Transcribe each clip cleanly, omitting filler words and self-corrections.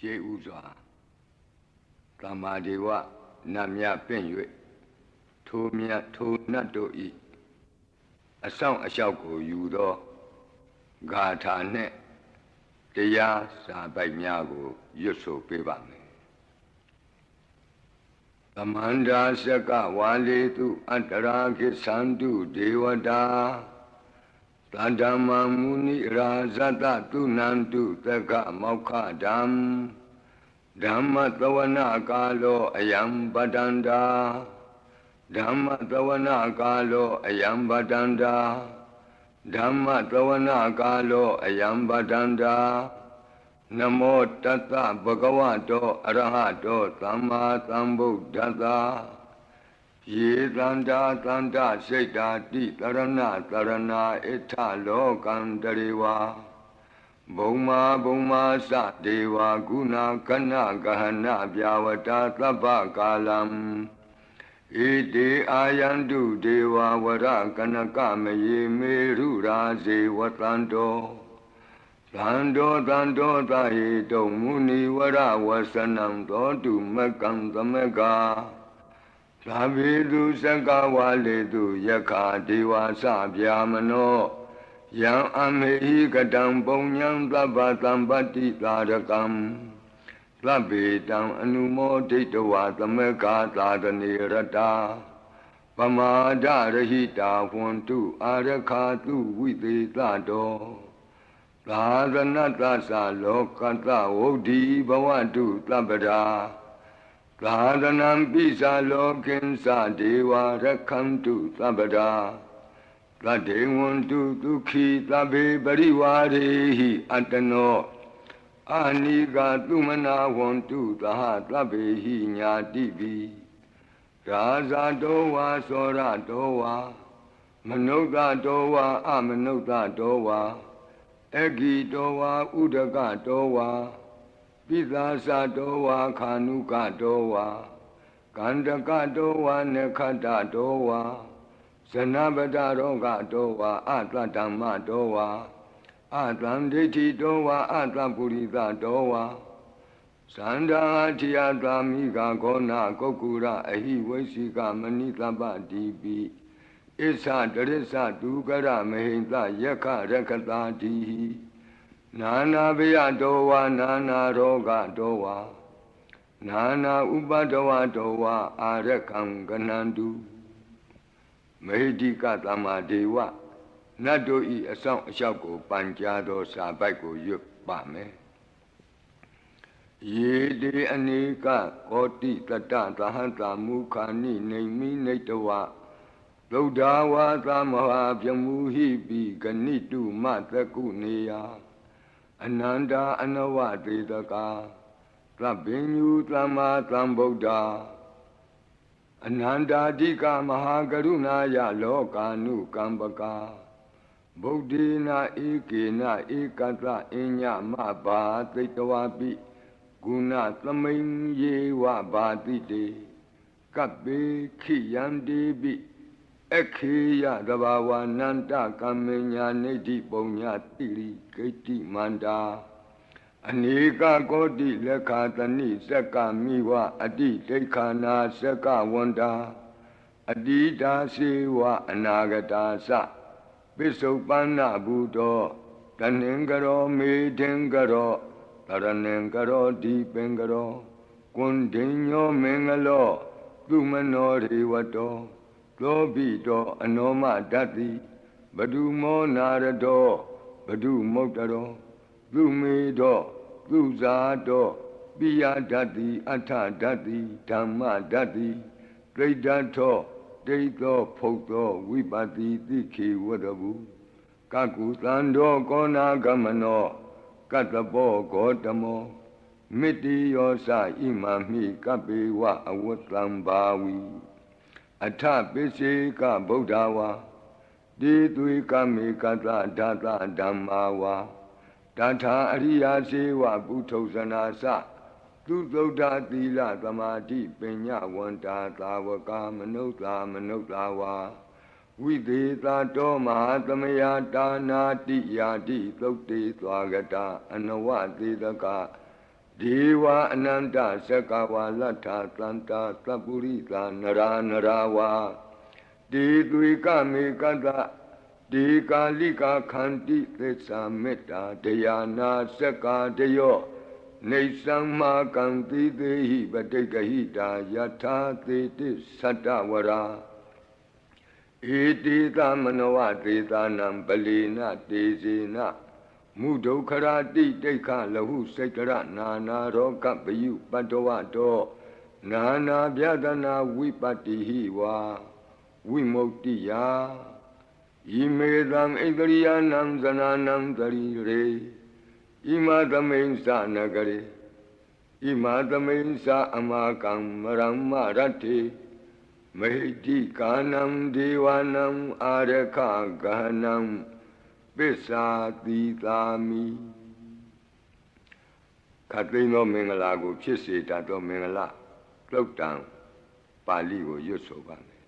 ရှေးဥစွာသမ္မာဒေဝနတ်မြပင့်၍ထိုမြတ်ထိုနတ်တို့ဤအဆောင်အလျှောက်ကိုယူသောဂါထာနှင့်တရားစာပိုက်များကိုရွတ်ဆိုပေးပါမယ်။သမန္တာစကဝါလေတုအတ္တရာကိသန္တုဒေဝတာသတ္တမမုနိရာဇတတုနန္တုသက္ကမောက္ခဓမ္မဓမ္မသဝနာကာလောအယံပတန္တာဓမ္မသဝနာကာလောအယံပတန္တာဓမ္မသဝနာကာလောအယံပတန္တာနမောတတ္တဗဂဝတောအရဟတောသမ္မာသမ္ဗုဒ္ဓတ္တယေတန္တာတန္တစိတ်တာတိတရဏတရဏဣထလောကံတရေဝဘုံမာဘုံမာသဒေဝဂုဏကဏဂဟဏဗျာဝတာသဗ္ဗကာလံဣတိအာယန္တုဒေဝဝရကနကမယေမေရုရာဇေဝတန္တောသန္တောသန္တောသဟေတုံမုနိဝရဝဆနံသောတုမကံသမကသာဘိတုစကဝါလေတုယခာဒေဝသဗျာမနောယံအမေဟိကတံပုံညံသဗ္ဗသံပတ္တိသာရကံသဗ္ဗေတံအနုမောဒိတဝါသမကသာသနေရတာပမာဒရဟိတာဟွန်တုအာရခာတုဝိသေသတောသာသနတ္တသလောကတဝုဒ္ဓိဘဝတုသဗ္ဗရာသာသနံပိသလောကိဉ္စဒေဝရခန္တုသဗ္ဗရာသတ္တေဝန္တုဒုက္ခိသဗ္ဗေပရိဝါရေဟိအတ္တနောအာနိကသုမနာဝန္တုသဟသဗ္ဗေဟိညာတိပိရာဇတောဝါသောရတောဝါမနုဿတောဝါအမနုဿတောဝါအဂိတောဝါဥဒကတောဝါပိသာသတောဝါခာနုကတောဝါကန္တကတောဝါနခတ္တတောဝါဇနပတရောဂတောဝါအတ္တဓမ္မတောဝါအတံဒိဋ္ဌိတောဝါအတ္တပုရိသတောဝါသန္တာထိယသာမိကဂောနာကုက္ကုရအဟိဝိသိကမဏိသဗ္ဗတိပိဣသတရိစ္ဆဒုကရမဟိံသယက္ခရခတာတိနာနာဘယတောဝါနာနာရောဂတောဝါနာနာဥပဒဝတောဝါအာရခံကနန္တုမေဟိကသမ္မာဒေဝနတ်တို့ဤအဆောင်အလျှောက်ကိုပန်ကြားသောစာပိုက်ကိုရွတ်ပါမယ်ယေတိအနိကကောတိတတသဟတမုခာနိနေမိနေတဝသုဒ္ဓဝါသမဟာပြမူဟိပိဂဏိတုမသကုနေယအနန္တာအနဝတေတကာသဗ္ဗညုသမ္မာသမ္ဗုဒ္ဓအနန္တာတိကမဟာကရုဏာယလောကာနုကမ္ပကာဗုဒ္ဓေနာဧကေနဧကတအညမဘာသိတဝပိဂုဏသမိန်ယေဝဘာတိတေကပ္ပေခိယံတိပိခေယသဘာဝနန္တကမ္မညာနေတိပုံညာတိရိဂိတိမန္တာအနိကကောတိလက်ခာတဏိစက္ကမိဝအတိဒိဋ္ဌာနာစက္ကဝန္တာအတိတာစေဝအနာဂတာသပိစုပန္နဘူတောတဏင်္ဂရောမေထင်္ဂရောတရဏင်္ဂရောဒီပင်္ဂရောကွန်ဒိညောမင်္ဂလောသူမနောရေဝတောသောပိတောအနောမတတ္တိဘဒုမောနာရတောဘဒုမုတ်တရောသူမေတောသူဇာတောပိယဓတ္တိအထဓတ္တိဓမ္မဓတ္တိဒိဋ္ဌထောဒိဋ္ဌောဖုတ်သောဝိပတိတိခေဝရဘူးကကုသံတော်ကောနာဂမနောကတ္တဘောဂေါတမောမိတိယောသဣမမိကပေဝအဝတ္တံဘာဝီအထပိစေကဗုဒ္ဓဝါတိသွေကမေကတဓာတဓမ္မာဝါတထာအရိယာစေဝပုထုဇနာသသူသုဒ္ဓသီလသမာဓိပညာဝန္တာသာဝကမနုဿာမနုဿာဝါဝိသေသတောမဟာသမယတာနာတိယာတိသုတ်တေသွားကတာအနဝသေတကဒ ဒေဝအနန္တသက္ကဝါလတ္ထာသန္တာသပ္ပုရိသနရာနရာဝါဒေသွေကမေကတဒေကာလိကာခန္တိသစ္စာမေတ္တာဒယာနာသက္ကာတယောနေသံမာကံတိသေဟိပဋိက္ခဟိတာယထာသေတိသတ္တဝရာဧတိသမနောဝသေသာနံပလီနတေဇေနမုဒုခရာတိတိခလဟုစိတ်ရနာနာရောကပယုပတ္တဝတောနာနာဗျဒနာဝိပတ္တိဟိဝါဝိမု ക്തി ယာဣမေသံဣတရိယနံဇနာနံတရိရေဣမသမိန်္စနဂရေဣမသမိန်္စအမကံမရမ္မရတ္တိမဟိတိကာနံဒေဝနံအာရခဂဟနံပစ္စာတိသာမိခတ်သိမ်းသောမင်္ဂလာကိုဖြစ်စေတတ်သောမင်္ဂလာသုတ်တံပါဠိကိုရွတ်ဆိုပါမယ်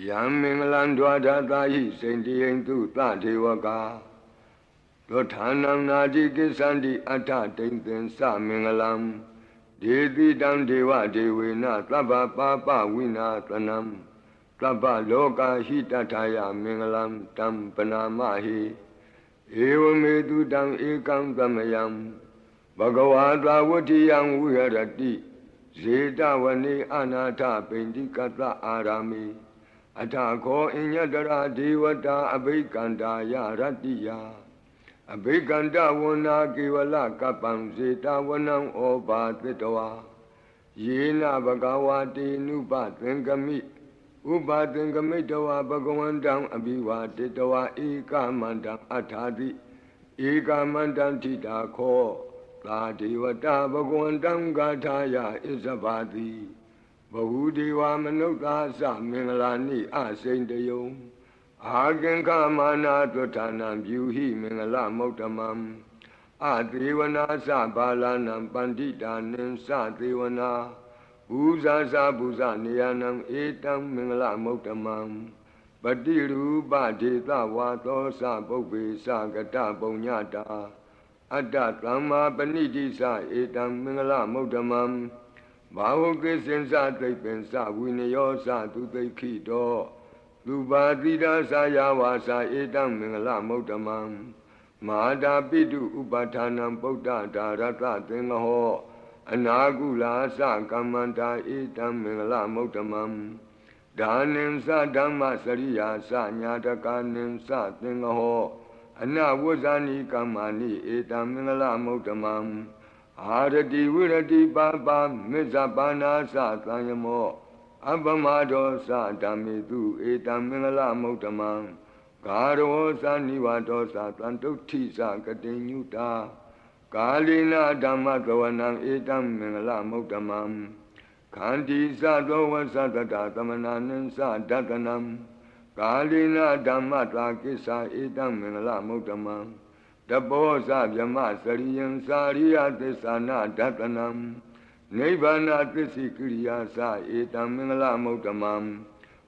ယံမင်္ဂလံဒွါဒသာဟိစိန္တိယံသူသဒေဝကာသောဌာနံနာတိကိစ္ဆန္တိအဋ္ဌတိန်သင်္သမင်္ဂလံဒေတိတံဒေဝဒေဝေနသဗ္ဗပါပဝိနာသနံသဗ္ဗလောကဟိတထာယမင်္ဂလံတံပနာမဟိဧဝမေတုတံဧကံသမယံဘဂဝါသာဝတ္ထိယံဝိဟရတိဇေတဝနေအနာထပိန္တိကတအာရာမိအထခောအညတရာဒေဝတာအဘိကန္တာယရတ္တိယအဘိကန္တဝနာကေဝလကပ္ပံဇေတဝနံဩဘာသတ္တဝါယေနဘဂဝါတေနုပသင်္ကမိဥပသင်္ကမိတဝါဘဂဝန္တံအဘိဝါတေတဝါဧကမန္တံအထာတိဧကမန္တံထိတာခောသာဒေဝတာဘဂဝန္တံဂါထာယဣဇဗာတိဘဝုဒေဝမနုဿာသမင်္ဂလာနိအစိန်တယုံအာကင်္ခမာနာသွဋ္ဌာနံပြုဟိမင်္ဂလမௌတ္တမံအသေဝနာသဘာလနံပန္တိတာနင်္စသေဝနာဘူဇာသဘူဇနေယနံဧတံမင်္ဂလမௌတ္တမံပတိရူပဒေသဝါသောသပုပ္ပေသကတပုံညတာအတ္တသမ္မာပဏိတိသဧတံမင်္ဂလမௌတ္တမံဘာဝကိစင်္စသိပ္ပင်္စဝိနယောသသူသိခိတောသူပါတိဒါသယာဝါစာဧတံမင်္ဂလမௌတ္တမံမဟာတာပိတုဥပဌာနံပုဒ္ဒဒါရတသင်္ဃဟောအနာကုလာသကမ္မန္တာဧတံမင်္ဂလမௌတ္တမံဒါနင်္စဓမ္မစရိယာသညာတကာနင်္စသင်္ဃဟောအနဝဇ္ဇာနိကမ္မာနိဧတံမင်္ဂလမௌတ္တမံအာရတိဝိရတိပါပါမေဇပါနာသသံယမောအပမဒောသဓမ္မေတုဧတံမင်္ဂလမௌတ္တမံဂါရောသနိဝတောသတန်တုဋ္ဌိသကတိညုတာကာလိနာဓမ္မသဝနံဧတံမင်္ဂလမௌတ္တမံခန္တီသသောဝသတတသမနာနင်္စဒတနံကာလိနာဓမ္မတာကိစ္ဆာဧတံမင်္ဂလမௌတ္တမံတပောသဗြမစရိယံစာရိယသစ္စာနာဒတနံနိဗ္ဗာနသစ္စိကိရိယာသဧတံမင်္ဂလမௌတ္တမံ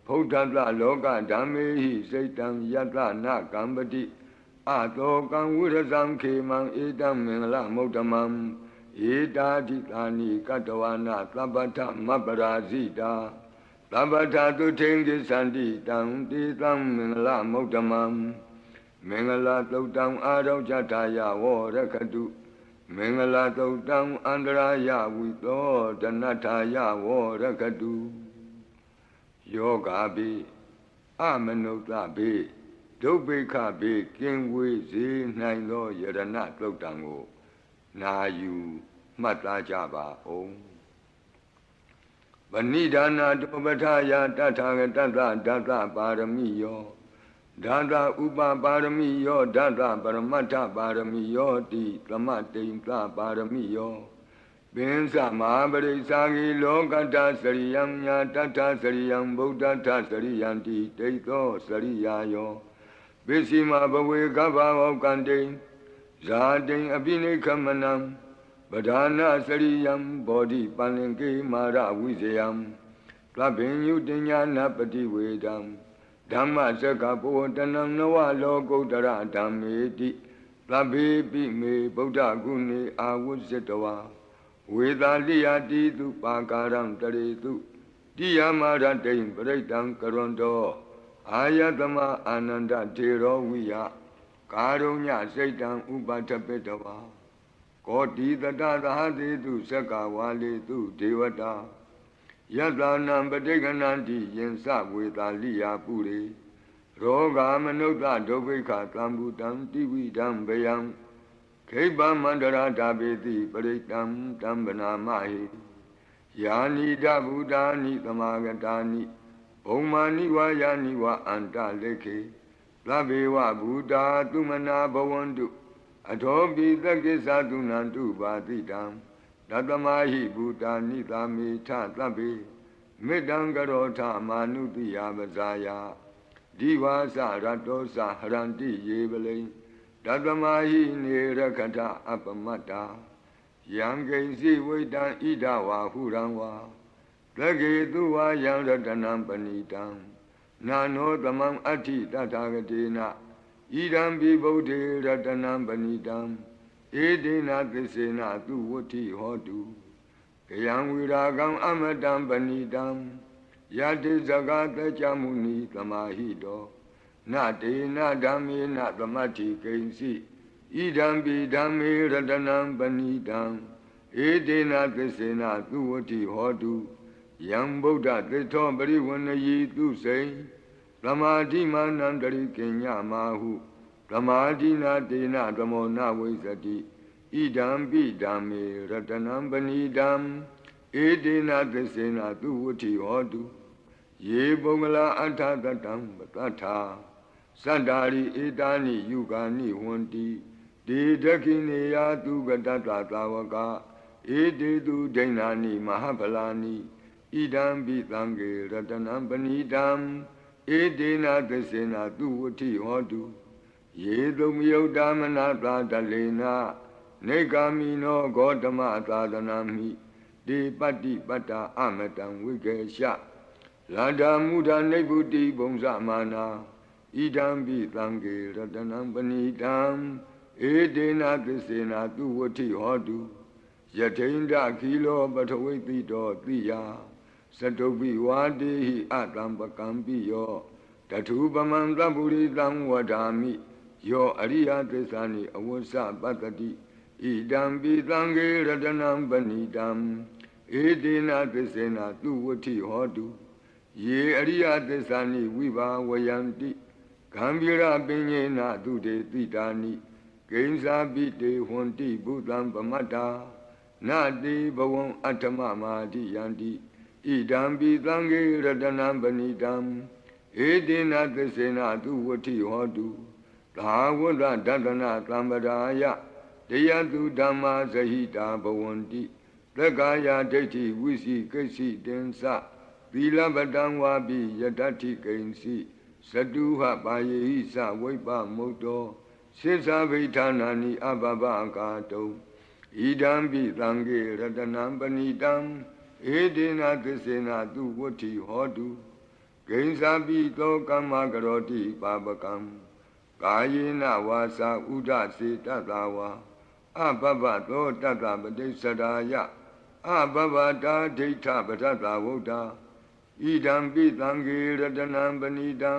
ဖုဒ္ဓတလောကဓမ္မေဟိစိတ်တံယတနာကမ္ပတိအတောကံဝိရဇံခေမံဧတံမင်္ဂလမௌတ္တမံဧတာတိသာနိကတဝနာသဗ္ဗထမပ္ပရာဇိတာသဗ္ဗထသုထိန်ကိသန္တိတံတေသံမင်္ဂလမௌတ္တမံမင်္ဂလသုတ်တံအာရောဇထာယဝရကတုမင်္ဂလသုတ်တံအန္တရာယဝိသောဒနထာယဝရကတုယောဂါပိအမနုဿပိဒုဗ္ဗေခပိကင်ဝေစေနိုင်သောယရဏသုတ်တံကိုနာယူမှတ်သားကြပါဦးဗဏိဒါနာတောပထယတထာဂတတဒတပါရမိယောဒတဥပပါရမိယောဒတပရမတ္ထပါရမိယောတိသမတိန်သပါရမိယောပင်္စမဟာပရိစ္ဆာဂိလောကတ္တစရိယံညာတတ္ထစရိယံဗုဒ္ဓတ္ထစရိယံတိဒိဋ္ဌောစရိယာယောပစ္စည်းမဘဝေကဗ္ဗဝောကံတိဇာတိအပိနိခမနံပဓာနာစရိယံဘောဓိပန္လင်ကေမာရဝိဇယံသဗ္ဗညုတညာနာပတိဝေဒံဓမ္မစကဘောတနံနဝလောကုတ္တရဓမ္မေတိသ ဘေပိမေဗုဒ္ဓဂုဏေအာဝုဇ္ဇတဝါဝေသာလိယတိတုပါကာရံတရေတုတိယမရတိံပရိတံကရွန်တောအာယတမအာနန္ဒထေရောဝိယကာရုညစိတ်တံဥပထပိတဝါကောတိတတသဟတိတုသက္ကဝါလေတုဒေဝတာယတနံပဋိက္ခဏန္တိယင်စဝေသာလိယပုရိရောဂမနုဿဒုဗ္ဗိခသံဘူတံတိဝိဒံဗယံခိဗ္ဗမန္တရာဓာပေတိပရိတံတံဗနာမဟိယာနိဒဗုဒ္ဓာနိသမာဂတာနိဘုံမာနိဝါယာနိဝါအန္တလေခေသဗ္ဗေဝဗုဒ္ဓသုမနာဘဝန္တုအထောပိသက္ကိသသုနန္တုပါတိတံတတမဟိဗုဒ္ဓာနိသာမေထသဗ္ဗေမေတ္တံကရောထမာနုတိယပဇာယဒီဝါစရတောစဟရန္တိယေပလိတတမဟိနေရခထအပမတ္တာယံကိဉ္စီဝိတံဣဒဝါဟုရံဝါသကေတုဝါယံရတနံပဏိတံနာနောသမံအဋ္ဌိတထာဂတေနဣဒံပိဗုဒ္ဓေရတနံပဏိတံဧတေနသစ္စေနသူဝဋ္ဌိဟောတုကယံဝိရာဂံအမတံပဏိတံယတိဇဂတကြမုနိသမာဟိတောနတေနဓမ္မေနသမတ္ထိကိဉ္စီဣဒံပိဓမ္မေရတနံပဏိတံဧတေနသစ္စေနသူဝဋ္ဌိဟောတုယံဗုဒ္ဓသစ္ထောပရိဝဏယိသူစိံသမာဓိမာနန္တရိကိညမာဟုသမာဓိနာတေနသမောနဝိဇ္ဇတိဣဒံပိဓမ္မေရတနံပဏိတံဧတေနသစ္စေနသူဝဋ္ဌိဟောတုယေပုဂ္ဂလာအထသတံပတ္ထာသတ္တာရိဧတာနိယုဂာနိဝန္တိဒေဒခိနေယသူကတတ္တသာဝကဧတေတုဒိဏာနိမဟာဗလာနိဣဒံပိသံဃေရတနံပဏိတံဧတေနသစ္စေနသူဝဋ္ဌိဟောတုယေသုမယုတ်တမနသာတလေနနေဂာမိနောဂေါတမသာသနာမိဒေပတ္တိပတ္တာအမတံဝိကေရှလန္တာမုဒနိဗ္ဗုတိဘုံဇမာနာဣဒံပိသံဃေရတနံပဏိတံဧတေနသစ္စေနသူဝဋ္ဌိဟောတုယထိန္ဒခိလောပထဝိတိတောတိယသတုပိဝါတေဟိအတံပကံပိယောတထုပမံသဗ္ဗုရိတံဝဒာမိယောအရိယသစ္စာနိအဝဆပတ္တိဣဒံပိသံဃေရတနံပဏိတံဧတေနသစ္စေနသူဝဋ္ဌိဟောတုယေအရိယသစ္စာနိဝိဘာဝယန္တိဂံဗီရပညေနသူတေတိတာနိကိဉ္စာပိတေဟွန်တိဘုသံပမတ္တာနာတိဘဝံအတ္တမမာတိယန္တိဣဒံပိသံဃေရတနံပဏိတံဧတေနသစ္စေနသူဝဋ္ဌိဟောတုသာဝတ္တဒတနာသံပဒါယတယတုဓမ္မာဇဟိတာဘဝန္တိသက္ကာယဒိဋ္ဌိဝိစီကိစ္စိတင်္စသီလပတံဝါပိယတ္ထိကိဉ္စီသတုဟပါယေဟိသဝိပ္ပမုတ်တောစိသဗိဌာနာနိအဘဘကာတုံဣဒံပိသံဃေရတနံပဏိတံဧတေနသစ္စေနသူဝဋ္ဌိဟောတုကိဉ္စာပိသောကမ္မကရောတိပါပကံကာယေနဝါစာဥဒစေတတဝါအဘဘသောတတပတိစ္ဆဒါယအဘဘတာဒိဋ္ဌပတ္တဝုဒ္ဓဣဒံပိသံဃေရတနံပဏိတံ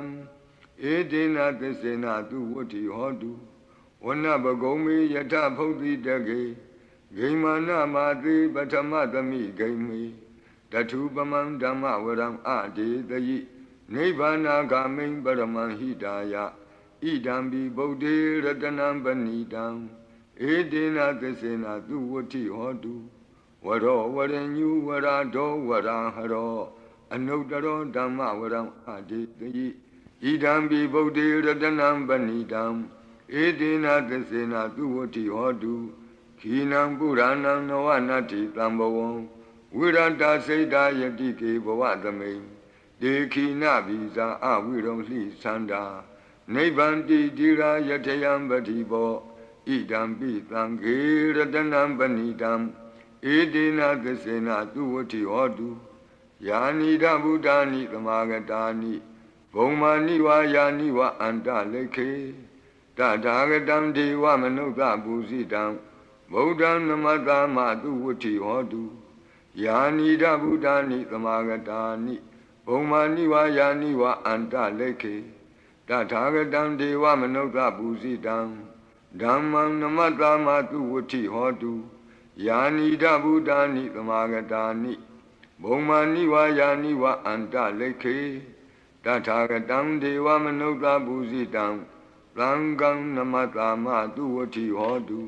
ဧတေနသစ္စေနသူဝဋ္ဌိဟောတုဝနပဂုံမေယထဖုတ်တိတကေဂိမာနမာတိပထမသမိဂိမေတထုပမံဓမ္မဝရံအဒေတယိနိဗ္ဗာနာဂာမိံပရမံဟိတာယဣဒံပိဗုဒ္ဓေရတနံပဏိတံဧတေနသစ္စေနသူဝဋ္ဌိဟောတုဝရောဝရညုဝရဒောဝရဟရောအနုတ္တရောဓမ္မဝရံအဒေတယိဣဒံပိဗုဒ္ဓေရတနံပဏိတံဧတေနသစ္စေနသူဝဋ္ဌိဟောတုခိနံပုရဏံနဝနတ္တိတံဘဝံဝိရတစိတ်တာယတိကေဘဝသမိန်ဒေခိနဗိဇာအဝိရုံလှိသန္တာနိဗ္ဗန္တိတိရာယထယံပတိဘောဣဒံပိသံဃေရတနံပဏိတံဧတေနသစ္စေနသူဝဋ္ဌိဟောတုယာနိဒဗုဒ္ဓာနိသမာဂတာနိဘုံမာနိဝါယာနိဝအန္တလေခေ တထာဂတံဒေဝမနုဿပူဇိတံဗုဒ္ဓံနမတမသူဝဋ္ဌိဟောတုယာနိဒဗုဒ္ဓာနိသမာဂတာနိဘုံမာနိဝါယာနိဝါအန္တလေခေတထာဂတံဒေဝမနုဿပူဇိတံဓမ္မံနမတမသူဝဋ္ဌိဟောတုယာနိဒဗုဒ္ဓာနိသမာဂတာနိဘုံမာနိဝါယာနိဝါအန္တလေခေတထာဂတံဒေဝမနုဿပူဇိတံသံဃံနမတမသူဝဋ္ဌိဟောတု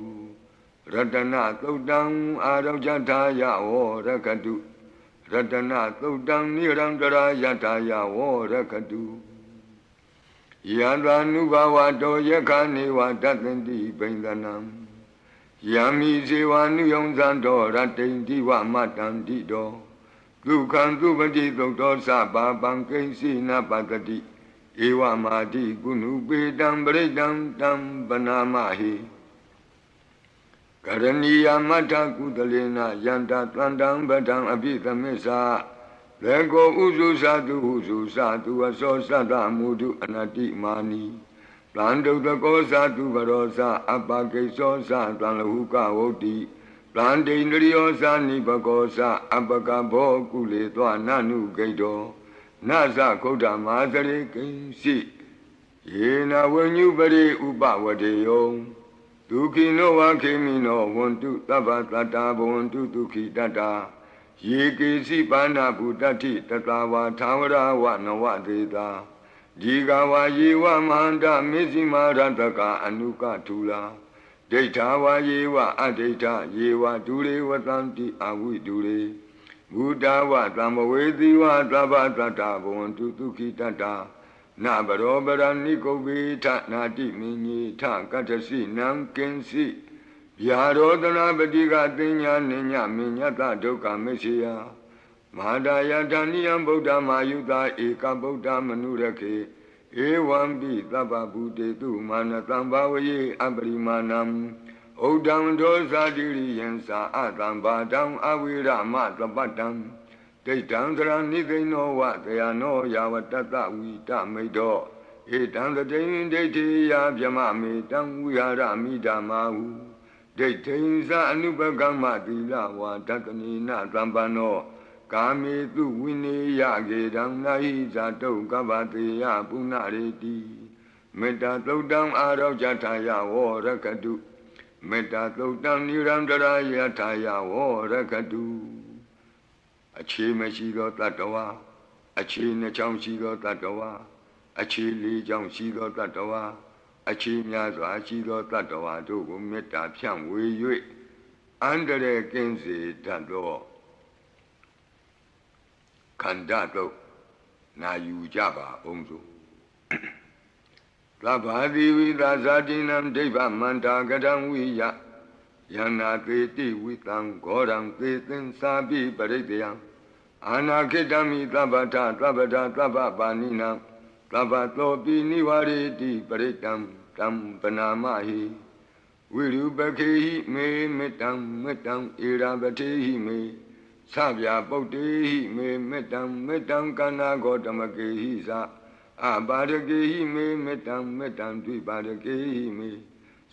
ရတနသုတ်တံအာရောဇထာယဝောရကတုရတနသုတ်တံနိရံတရာယထာယဝောရကတုယံသာနုဘဝတောယခာနေဝတတ္တန္တိပိန္ဒနံယံမိဇေဝနုယုံဇံတောရတိန္တိဝမတ္တန္တိတောဒုက္ခံသုပတိသုတ်တောသဗ္ဗပံကိဉ္စီနပတ္တိဧဝမာတိကုဏုပေတံပရိတံတံပနာမဟိကရဏီယမထကုတလေနယန္တသန္တံပဒံအပိသမစ္ဆာလေကောဥစုသတုဟုစုသတုအစောသတ္တမုဒုအနတိမာနီတံဒုတကောသတုဘရောသအပကိသောသတံလဟုကဝုတ်တိတံဒိန္ဒရိယောသနိဘကောသအပကဘောကုလေသောနနုဂိတောနသခုဒ္ဓမာသရေကိဉ္စီယေနဝဉ္ညုပရိဥပဝတေယောဒုက္ခိနောဝခေမိနောဝန္တုသဗ္ဗတတ္တာဘဝန္တုဒုက္ခိတတ္တာယေကေစီပါဏဗုတ္တိတတဝါသာဝရဝနဝတေတာဒီဃဝါယေဝမဟန္တမေဇိမာရတကအနုကထူလာဒိဋ္ဌာဝါယေဝအဒိဋ္ဌယေဝဒုရေဝတံတိအဝိဒုရေဘုဒ္ဓဝသံဘဝေတိဝသဗ္ဗတတ္တာဘဝန္တုဒုက္ခိတတ္တာနဘရောပရဏိကုဗ္ဗေထနာတိမင်းကြီးထကတ္ထစီနံကင်စီဗျာရောတနာပတိကသိညာနိညမညတဒုက္ခမေရှိယမဟာဒယတဏိယံဗုဒ္ဓမာယုတာဧကဗုဒ္ဓမနုရခေဧဝံပိသဗ္ဗဗုတေတုမာနတံဘာဝယေအပရိမာဏံဩဒံဒောဇာတိရိယံသာအတံဘာတံအဝိရမသပတ္တံဒိဋ္ဌံသရဏိသိဏောဝတယနောယာဝတတဝိတမိတ်တောဧတံတတိယဒိဋ္ဌိယဗျမမေတံဝိဟာရမိဓမ္မာဟုဒိဋ္ဌိသအနုပကမ္မသီလဝါဒတနိနသံပန္နောကာမေတုဝိနေယကေတံနာဟိဇာတုကဗ္ဗတေယပုဏ္ဏရေတိမေတ္တာသုတ်တံအာရောဇထာယဝောရကတုမေတ္တာသုတ်တံနိရံတရာယထာယဝောရကတုအခြေမရှိသောတတ္တဝါအခြေနှစ်ချောင်းရှိသောတတ္တဝါအခြေလေးချောင်းရှိသောတတ္တဝါအခြေများစွာရှိသောတတ္တဝါတို့ကိုမေတ္တာဖြန့်ဝေ၍အန္တရာယ်ကင်းစေတတ်သောခန္ဓာတို့နာယူကြပါအောင်စို့သဗ္ဗာတိဝိသဇာတိနံဒိဗ္ဗမန္တာကတံဝိယယန္နာသေတိဝိတံဂောရံသေသင်္စာပိပရိတယံအာနာခိတမိသဗ္ဗထသဗ္ဗဒသဗ္ဗပါဏိနံသဗ္ဗသောပိနိဝရေတိပရိတံတံပနာမဟိဝိရုပခေဟိမေမေတ္တံမေတ္တံဧရာပတိဟိမေသဗျာပုတ်တေဟိမေမေတ္တံမေတ္တံကန္နာဂောတမကေဟိသအပါရကေဟိမေမေတ္တံမေတ္တံဒွိပါရကေဟိမေ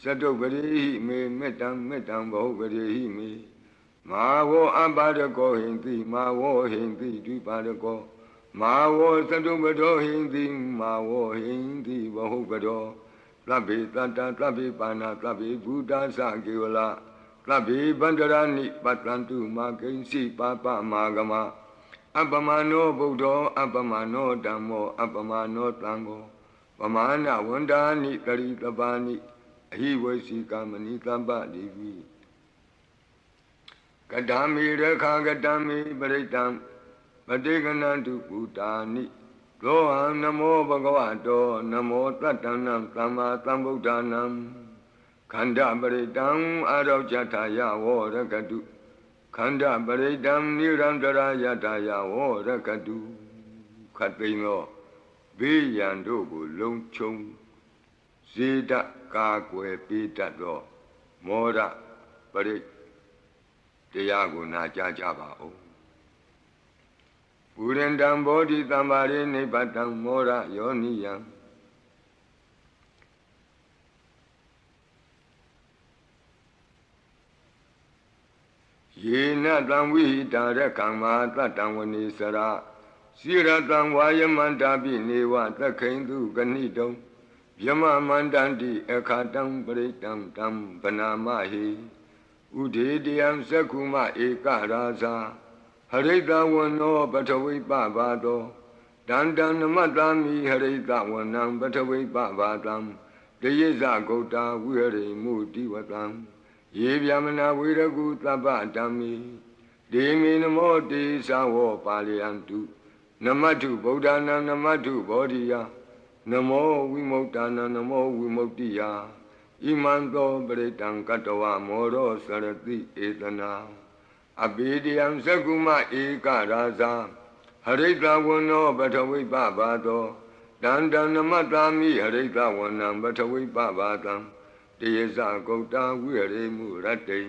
သတုပရိဟိမေမေတ္တံမေတ္တံဘောပရိဟိမေမာဝောအပါရကောဟိန္တိမာဝောဟိန္တိဒွိပါရကောမာဝောသတုပတောဟိန္တိမာဝောဟိန္တိဘောပတောသဗ္ဗေတတ္တသဗ္ဗေပါဏသဗ္ဗေဘုဒ္ဓသကေဝလသဗ္ဗေဗန္တရဏိပတ္တန္တုမာကိဉ္စီပါပမာဂမအပမနောဗုဒ္ဓောအပမနောဓမ္မောအပမနောသံဃောပမာဏဝန္ဒာနိတရိတပါဏိအဟိဝေစီကမဏိတပ္ပတိဝိကတံမေရခာကတံမေပရိတံပတိကနန္တုပုတာနိသောဟံနမောဘဂဝတောနမောတတ္တနံသမ္မာသမ္ဗုဒ္ဓနံခန္ဓာပရိတံအာရောဇထာယဝောရကတုခန္ဓာပရိတံနိရန္တရာယထာယဝောရကတုခတ်သိမ်းသောဘေးရန်တို့ကိုလုံခြုံစေတကာကွယ်ပေးတတ်သောမောရပရိတရားကိုနာကြားကြပါဦးပုရိန္တံဘောဓိသမ္မာရိနိဗ္ဗတံမောရယောနိယံ ye na tang vi dara kama tatang vani sara sira tang vaya mandabi neva takhindu ganidam yama mandandi ekatang paritang tam banamahi udhidiyam sakuma eka rasa harita vano batavi pavado dandan namatami harita vanam batavi pavadam deyeza gauta vihare mutivatam ye vyamana viragu tabadami demi namo te savo paliyantu namatu bodhana namatu bodhiya namo vimokdana namo vimoktiya imanto paritang katawa moro sarati etana abhidiyam sakuma eka rasa harita vano batavi pavado dandan namatami harita vanam batavi pavadam deyeza gauta vihare murate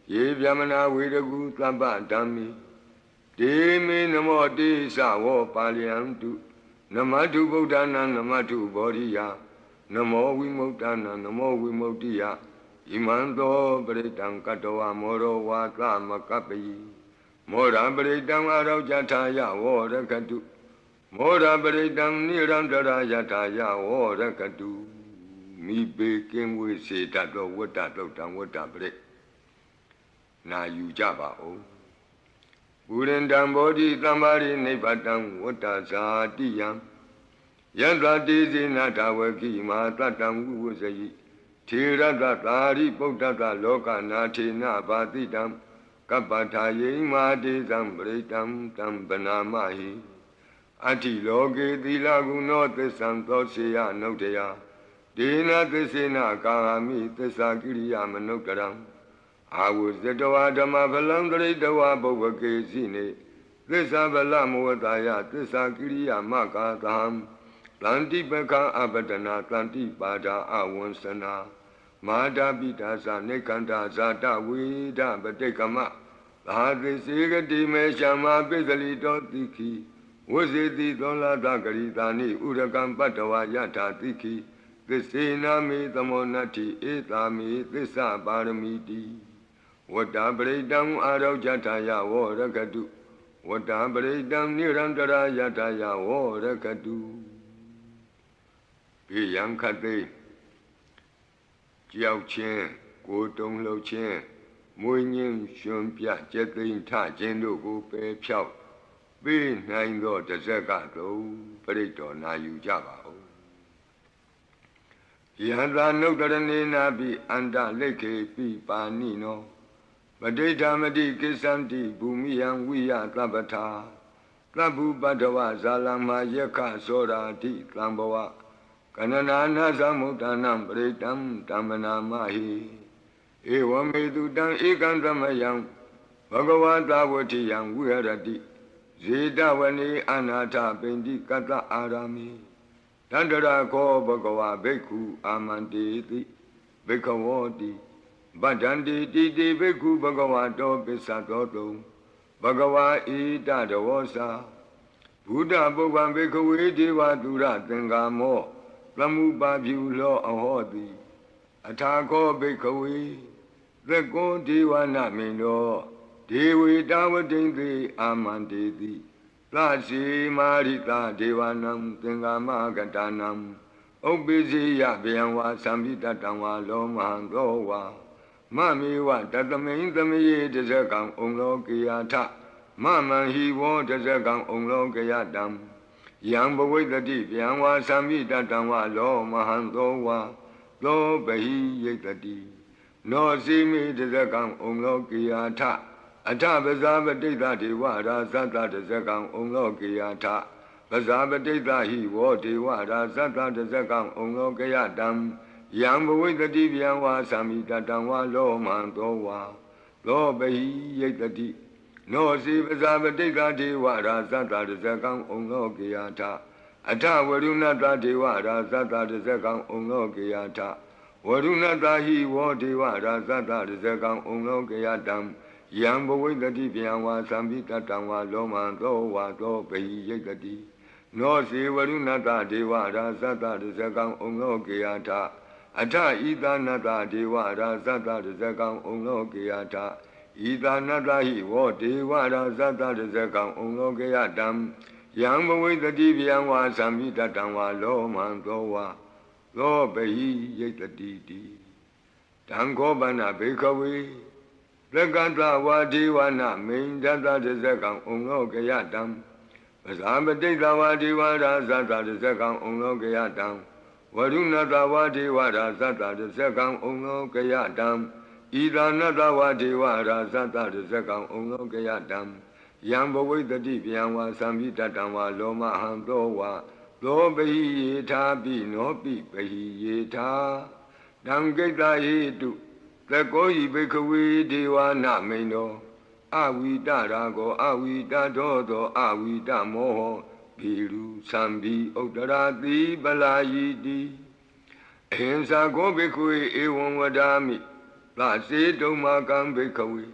ye vyamana viragu tabadami demi namo te savo paliyantu namatu bodhana namatu bodhiya namo vimokdana namo vimoktiya imanto paritang katawa moro vata makapayi mora paritang araujataya vorakatu mora paritang nirandara yataya vorakatu mi be king we se tato wata tang wata pare na yu ja ba o Urindam bodhi tambari nibbadam wata satiyam yandra desi natawaki matatang uvasayi thirata tari buddhata loka nathena bhatitam kappataye madesam britam tam banamahi ati loke tilaguno tissam tosya nodaya dena tissena kahami tissa kiriya manukkaram Avusitawa dhamma phalam dharitawa bhavake sine Tissa phala muvataya tissa kiriya makataham Tanti pekha abadana tanti pada avansana Mada pitasa nekanta zata veda patekama Dhati sigati me shama pisalito tikhi Vusiti tola dhakaritani urakam patawa yata tikhi Tissena me tamonati etami tissa paramiti Vata paritang araujataya vorakatu Vata paritang nirandara yataya vorakatu Piyang khate Jiao chen Ko tong lo chen Mui nying shun pya Chet tinh tha chen do ko pe phyaw Pi nain do tasaka to Parito na yu ja ba ho Yanta nuktarane na pi anta lekhe pi pa ni no Padidhamati kisanti bhumiyam viya tabata Tabhu bhadava zalama yakha sorati tambava Kananana samutanam pritam tamanamahi Evamedu tam ekantamayam Bhagavata vatiyam viharati Zedavani anatha pindi kata arami Tandara ko bhagava bhikkhu amanteti bhikkhavoti Bhajanti titi bhikkhu bhagavato pisatoto Bhagava ita davosa Buddha bhagvan bhikkhu deva dura tengamo Tlamupa vyulo ahoti Athako bhikkhu Thakko deva namino Devi davatinti amanteti Lasi marita devanam tengama gatanam Obisiya vyamva samhitatangva lomahantova Mami wa tatamain tamaye tasakang umlokiyata Maman hivo tasakang umlokiyatam Yang bhavitati vyamva samhitatangva lomahantova Lo bahi yetati No simi tasakang umlokiyata Atha vasavadita deva rasata tasakang umlokiyata Vasavadita hivo deva rasata tasakang umlokiyatam Yang bhavitati vyamva samhitatangva lomahantova Lo bahi yetati No si vasavadita deva rasata tasakang umlokiyata Atha varunata deva rasata tasakang umlokiyata Varunata hivo deva rasata tasakang umlokiyatam Yang bhavitati vyamva samhitatangva lomahantova Lo bahi yetati No si varunata deva rasata tasakang umlokiyata Atha itanata deva rasata tasakang umlokiyata ဤသာနတဟိဝောဒေဝရာဇတတဇကံဩလောကေယတံယံဘဝိတတိဗျံဝါသံမိတတံဝါလောမံသောဝါသောပဟိယိတတိတိတံခောပနဘေခဝေသက္ကတဝါဒေဝနာမိန်တတတဇကံဩလောကေယတံပဇာပတိတဝါဒေဝရာဇတတဇကံဩလောကေယတံဝရုဏတဝါဒေဝရာဇတတဇကံဩလောကေယတံဤသာနတဝါဒေဝရာဇတတဇကံဩလောကေယတံယံဘဝိတတိဗျံဝါသံမိတတံဝါလောမဟံသောဝါသောပဟိယေထာပိနောပိပဟိယေထာတံကိတ္တဟိတုသကောဟိဘိခဝေဒေဝနာမိန်တော်အဝိတရာကောအဝိတတောသောအဝိတမောဟဘီလူသံဘီဥတရာတိပလာယိတိအဟိံစာကောဘိခဝေဧဝံဝဒာမိသစေတုံမာကံဘိခဝေ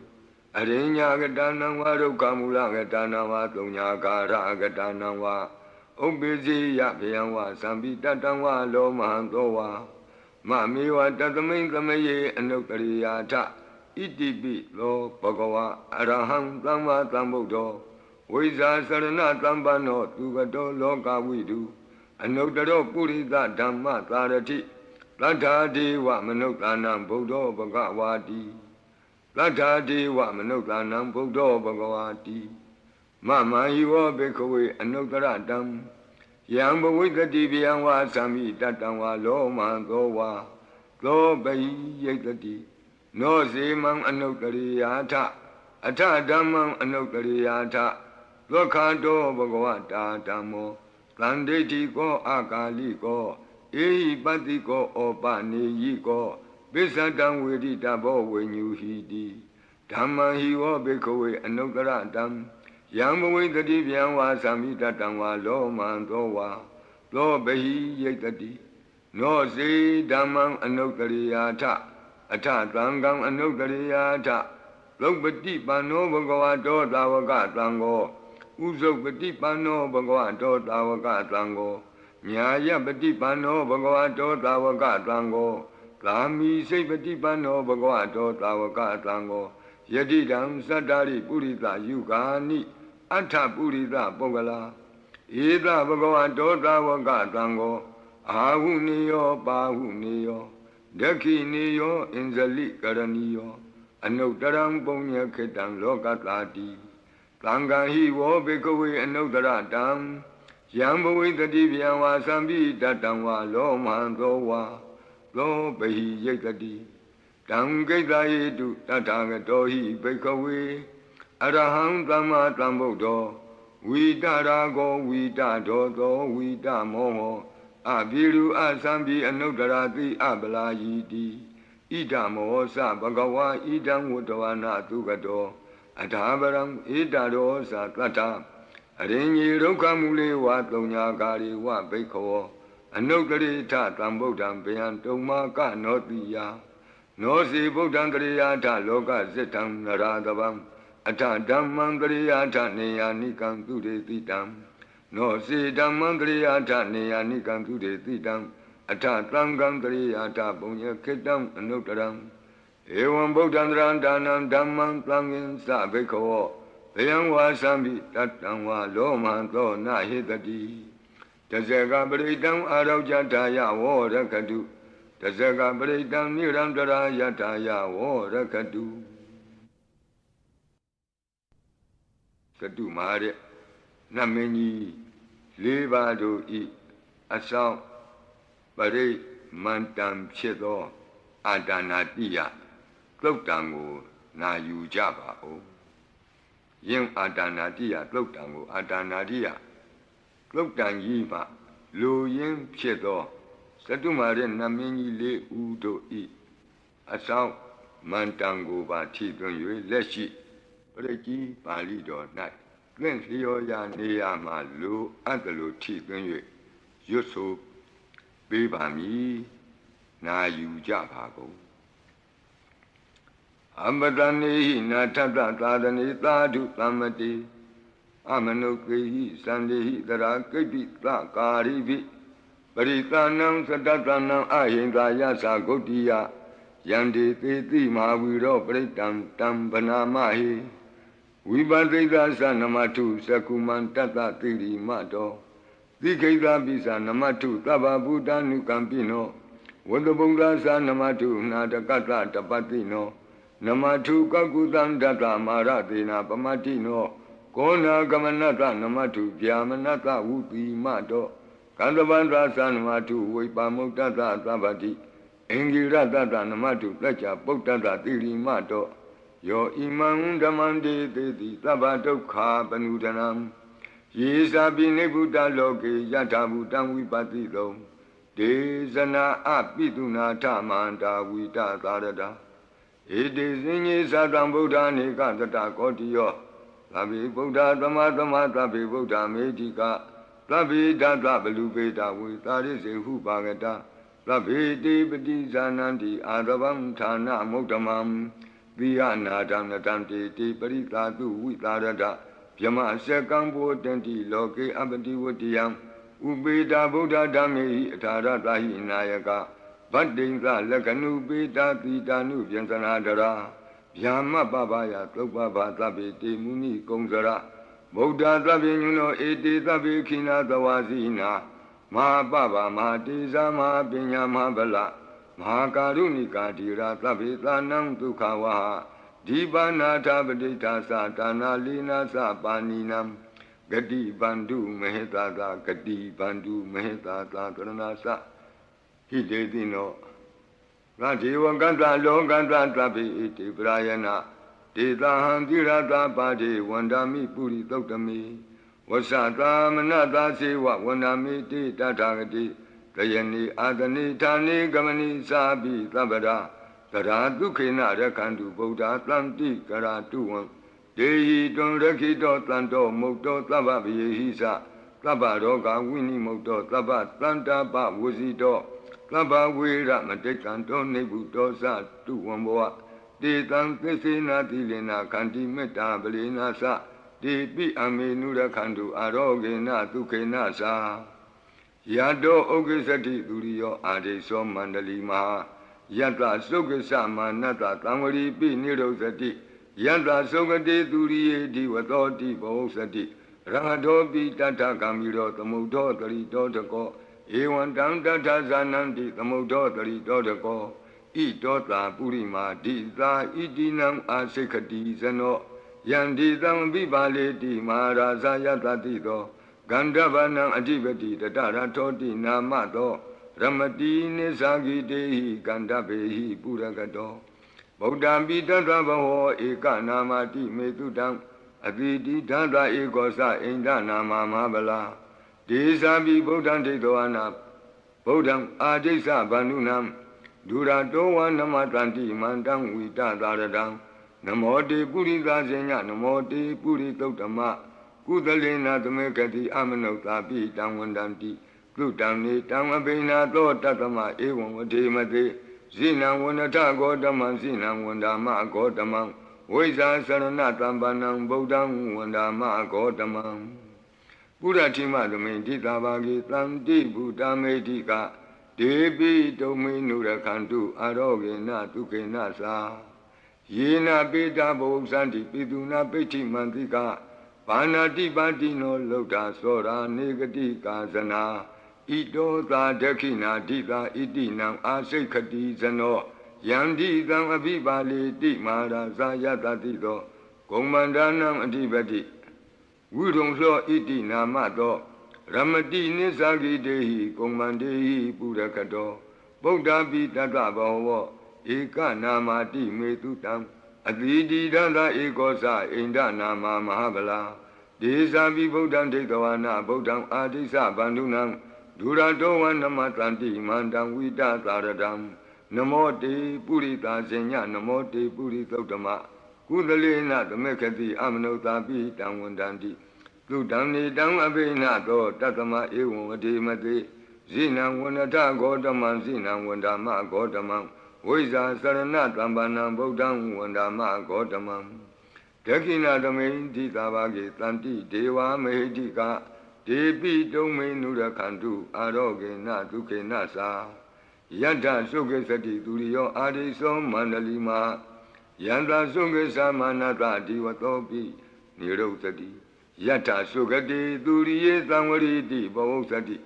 အရိညာကတနံဝါဒုက္ခမူလကတနံဝါသုံးညာကာရကတနံဝါဥပ္ပိစေယဗျံဝါသံပိတတံဝါလောမဟံသောဝါမမေဝတသမိန်သမယေအနုတ္တရိယာထဣတိပိလောဘဂဝါအရဟံသမ္မာသမ္ဗုဒ္ဓောဝိဇာစရဏသမ္ပန္နောသူကတောလောကဝိတုအနုတ္တရောပုရိသဓမ္မသာရတိသတ္ထာဒေဝမနုဿာနံဗုဒ္ဓောဘဂဝါတိသတ္ထာဒေဝမနုဿာနံဗုဒ္ဓောဘဂဝါတိမမဟိဝောဘိခဝေအနုတ္တရတံယံဘဝိတတိဗျံဝါသံမိတတံဝါလောမံသောဝါသောပဟိယိတတိနောဇေမံအနုတ္တရိယာထအထဓမ္မံအနုတ္တရိယာထသောခန္တောဘဂဝတာဓမ္မောသန္တိတိကောအာကာလိကောဧဟိပတ္တိကောဩပနေယိကောပိစ္ဆတံဝေဒိတဘောဝိညူဟိတိဓမ္မံဟိဝောဘိခဝေအနုတ္တရတံယံဘဝိတတိဗျံဝါသံမိတတံဝါလောမံသောဝါသောပဟိယိတတိနောစေဓမ္မံအနုတ္တရိယာထအထသံဃံအနုတ္တရိယာထလုပတိပန္နောဘဂဝတောသာဝကသံဃောဥဇုပတိပန္နောဘဂဝတောသာဝကသံဃောညာယပတိပန္နောဘဂဝတောသာဝကသံဃောကာမိစိတ်ပတိပန္နောဘဂဝတောသာဝကသံဃောယတိတံသတ္တရိပုရိသယုဂာနိအထပုရိသပုဂ္ဂလာဧသဘဂဝတောသာဝကသံဃောအာဟုနိယောပါဟုနိယောဒက္ခိနိယောအင်္ဇလိကရဏီယောအနုတ္တရံပုညခေတံလောကတာတိသံဃာဟိဝောဘိကဝေအနုတ္တရတံယံဘဝိတတိဗျံဝါသံပိတတံဝါလောမံသောဝါသောပဟိယိတတိတံကိတ္တယေတုတထာဂတောဟိဘိကဝေအရဟံသမ္မာသမ္ဗုဒ္ဓောဝိတရာဂောဝိတဒောသောဝိတမောဟောအဘိရုအသံပိအနုတ္တရာတိအပလာယိတိဣဒမောသဘဂဝါဣဒံဝတ္တဝနာသူကတောအထာပရံဣဒရောသတတ္ထအရင်ကြီးဒုက္ခမူလေဝသုံးညာကာရိဝဘိခောအနုတ္တရိထသံဗုဒ္ဓံဗျံတုံမာကနောတိယနောစီဗုဒ္ဓံတရိယာထလောကဇိတံနရာတဗံအထဓမ္မံတရိယာထနေယာနိကံသူရေတိတံနောစီဓမ္မံတရိယာထနေယာနိကံသူရေတိတံအထသံဃံတရိယာထပုညခေတံအနုတ္တရံဧဝံဗုဒ္ဓံတရံဒါနံဓမ္မံသံဃင်သဘိခောဘယံဝါသံပိတတံဝါလောမံသောနဟိတတိတဇဂပရိတံအာရောကြထာယဝောရခတုတဇဂပရိတံနိရံတရာယထာယဝောရခတုကတုမာတဲ့နတ်မင်းကြီး၄ပါးတို့ဤအဆောင်ပရိမန္တံဖြစ်သောအာဒါနာတိယသုတ်တံကိုနာယူကြပါဦးယင်းအာဒါနာတိယသုတ်တံကိုအာဒါနာတိယသုတ်တံကြီးမှလူရင်းဖြစ်သောသတုမာရဲ့နတ်မင်းကြီး၄ဦးတို့ဤအဆောင်မန္တံကိုပါထိသွင်း၍လက်ရှိပရိကြီးပါဠိတော်၌သင်လျော်ရာနေရာမှာလူအပ်တယ်လို့ထိသွင်း၍ရွတ်ဆိုပေးပါမည်နာယူကြပါကုန်အမတနေဟိနာထတသာသနေသာဓုသမ္မတိအမနုကေဟိသန္တိဟိတရာကိပ္ပိသကာရိပိပရိသနံသတ္တနံအဟိန္ဒာယသဂုတ်တိယ Yandi Titi Mahaviro Pritam Tam Banamahi Vibadita Sanamatu Sakuman Tata Tiri Mato Diketa Bisa Namatu Taba Buddha Nukampino Wadabunga Sanamatu Nadakata Tapatino Namatu Kakutan Data Maratina Pamatino Kona Gamanata Namatu Yamanata Uti Mato Kandavandra Sanamatu Vipamutata Tabati Engira Tata Namatu Tacha Potata Tiri Mato Yo Imam Damande Teti Tabato Ka Panutanam Yesa Bine Buddha Loke Yata Buddhan Vipatito Desana Apituna Tamanta Vita Tarada It is in Yesadam Buddha Nika Tata Kotio Tabi Buddha Tamatama Tabi Buddha Medika Tabi Data Belubeta Vita Hupagata Tabi Debati Zanandi Adabam Tana Motamam Viana Danatanti Parita Tu Vitarada Yama Sekambo Tenti Loke Abadi Watiam Ubeda Buddha Dami Tarata Hinayaka Badinga Lakanu Beta Titanu Yansanadara Yama Babaya Topaba Tabi Muni Kongzara Buddha Tabinuno Eti Tabi Kina Tawazina Ma Baba Ma Tiza Ma Binya Ma Bala Ma Karunika Tira Tabi Tanam Tukawaha Dibana Tabadita Satana Lina Sapaninam Gadi Bandu Mehetata Gadi Bandu Mehetata Tranasa Hidedino Rajiva Ganta Loganta Tabi Iti Brayana Tita Handirata Padi Wandami Puri Totami Wasata Manata Siwa Wandami Tita Tagati Tayani Adani Tani Gamani Sabi Tabada Tara Dukina Rakandu Buddha Tanti Karatuan Dehi Don Rakito Tanto Moto Taba Hisa Taba Roga Winnie Moto Taba Tanta Ba Wuzito Taba Wira Matekanto Nebuto Sa Tuamboa De Tantisina Tilina Kanti Meta Belina Sa De Pi Amenura Kandu Arogena Tukena Sa Yado Ogisati Durio Ade So Mandali Maha Yata Sokasa Manata Tamari Pi Nirosati Yata Sokate Duriye Diwatoti Bosati Rangadopi Tata Kamiro Tamudo Tarito Tako Ewan Tanta Zanandi Tamudo Tarito Tako Itota Purima Dita Itinam Asekati Zano Yandi Tam Vibaleti Maharaza Yata Tito Gandavanam Adivati Tatara Toti Namato Ramati Nesagi Dehi Gandabehi Puragato Bodambi Tatabaho Eka Namati Metudam Aditi Tata Ekosa Inda Nama Mabala Desabi Bodam Tetoana Bodam Adesa Banunam Duratoa Namatanti Mandam Vita Taradam Namote Purita Zenya Namote Puritotama Kudalena Tamekati Amanota Pi Tamwandanti Plutani Tamabina Tatama Ewan Vatimate Zina Wanata Godaman Zina Wandama Godamam Weza Saranatam Banam Bodam Wandama Godamam Puratima Dominti Tabagi Tanti Buddha Medika Debi Dominura Kantu Arogena Tukena Sa Yena Beta Bosanti Piduna Peti Mantika Panati Patino Lota Sora Negati Kazana Ito Ta Dakina Dita Itinam Asekati Zano Yandi Tam Abibali Di Mara Sayata Tito Komandanam Adibati Wudong So Itina Mato Ramati Nisagi Dehi Komandehi Purakato Buddha Pitata Baho Eka Namati Metutam Aditi Dada Ekosa Inda Nama Mahabala Desa Vibodam Tekawana Bodam Adisa Bandunam Duratowan Namatanti Mandam Vita Taradam Namote Purita Zenya Namote Puritotama Kudalena Tamekati Amanota Pi Tamwandanti Plutani Tam Abena To Tatama Ewan Vadimate Zina Wanata Godaman Zina Wandama Godamam Weza Sarana Tambana Bodam Wandama Godamam Dakina Domain Titabagi Tanti Deva Mehedika Debi Domain Nura Kandu Aroge Na Duke Nasa Yata Suke Sati Turiyo Adiso Mandalima Yanta Suke Samanata Divatopi Niro Sati Yata Sukati Turiye Samvariti Bavo Sati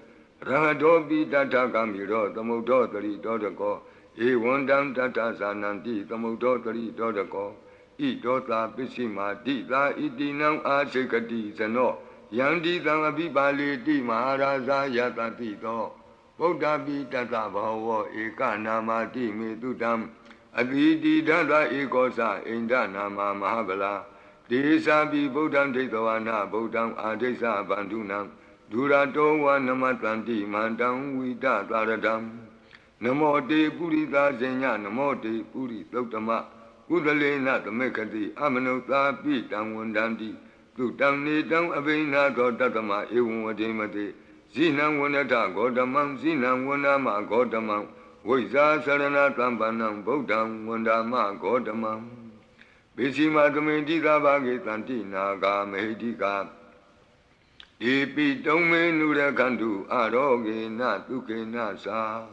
Rahadopi Tata Kamiro Tamudo Tari Dodako Ewandam Tata Sananti Tamudo Tari Dodako Idota Pisima Dita Itinam Asekati Sano Yandi Tamabi Bali Di Maharaja Yata Tito Bodhabi Tata Bhava Eka Namati Metutam Aditi Tata Ekosa Inda Nama Mahabala Desa Bi Bodham Tetavana Bodham Adesa Bandunam Durato Namatanti Mandam Vita Taradam Namo Te Purita Senya Namo Te Puri Totama Udalena Tamekati Amanota Pitam Wandandi Tutam Nitam Avena Tatama Ewademate Zinam Wanata Godamam Zinam Wanama Godamam Voisa Sarana Tambanam Bodham Wandama Godamam Bishima Kamendika Bhagetanti Naga Mehedika Ipi Tome Nura Kandu Aroge Na Tuke Nasa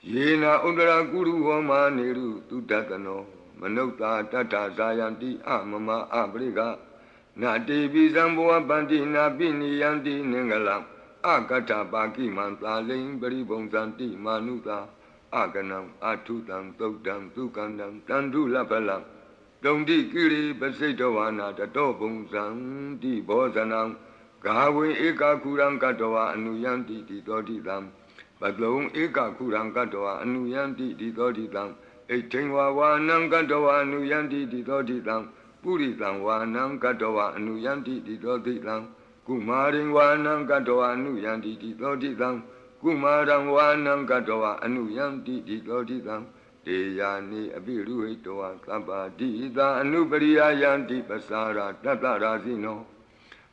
Yena Udara Guru Homa Niru Tutatano Manota Tata Zayanti Amama Abriga Nati Bizambua Bandi Nabini Yanti Ningalam Akata Baki Mantaling Beribonsanti Manuta Aganam Atutam Tokdam Tukandam Tandu Lapalam Dondi Kiri Basetowana Tatobung Santi Bozanam Gawe Eka Kurang Katoa Anuyanti Titotitam Batlong Eka Kurang Katoa Anuyanti Titotitam Etingwa Wanang Katoa Anuyanti Titotitam Puritam Wanang Katoa Anuyanti Titotitam Kumaring Wanang Katoa Anuyanti Titotitam Kumarang Wanang Katoa Anuyanti Titotitam Deyani Abiru Etoa Kaba Dita Anubariya Yanti Pasara Tatarasino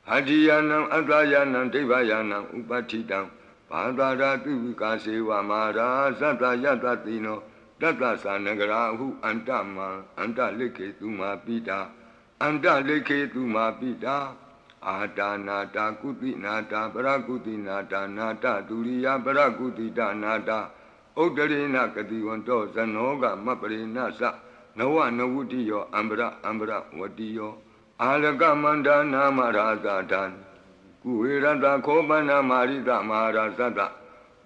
Hadiyanam Atayanam Devayanam Upatitam Padara Tuvikase Mara Sata Yatatino Tata Sanagarahu Antama Anta Leke Tuma Pita Anta Leke Tuma Pita Ata Nata Kuti Nata Parakuti Nata Nata Turiya Parakuti Nata Odarina Katiwanto Sanoga Maparina Sa Nawa Nawutiyo Ambra Watiyo Alaga Manda Namaraza Dan Kuirada Kobana Marita Marazada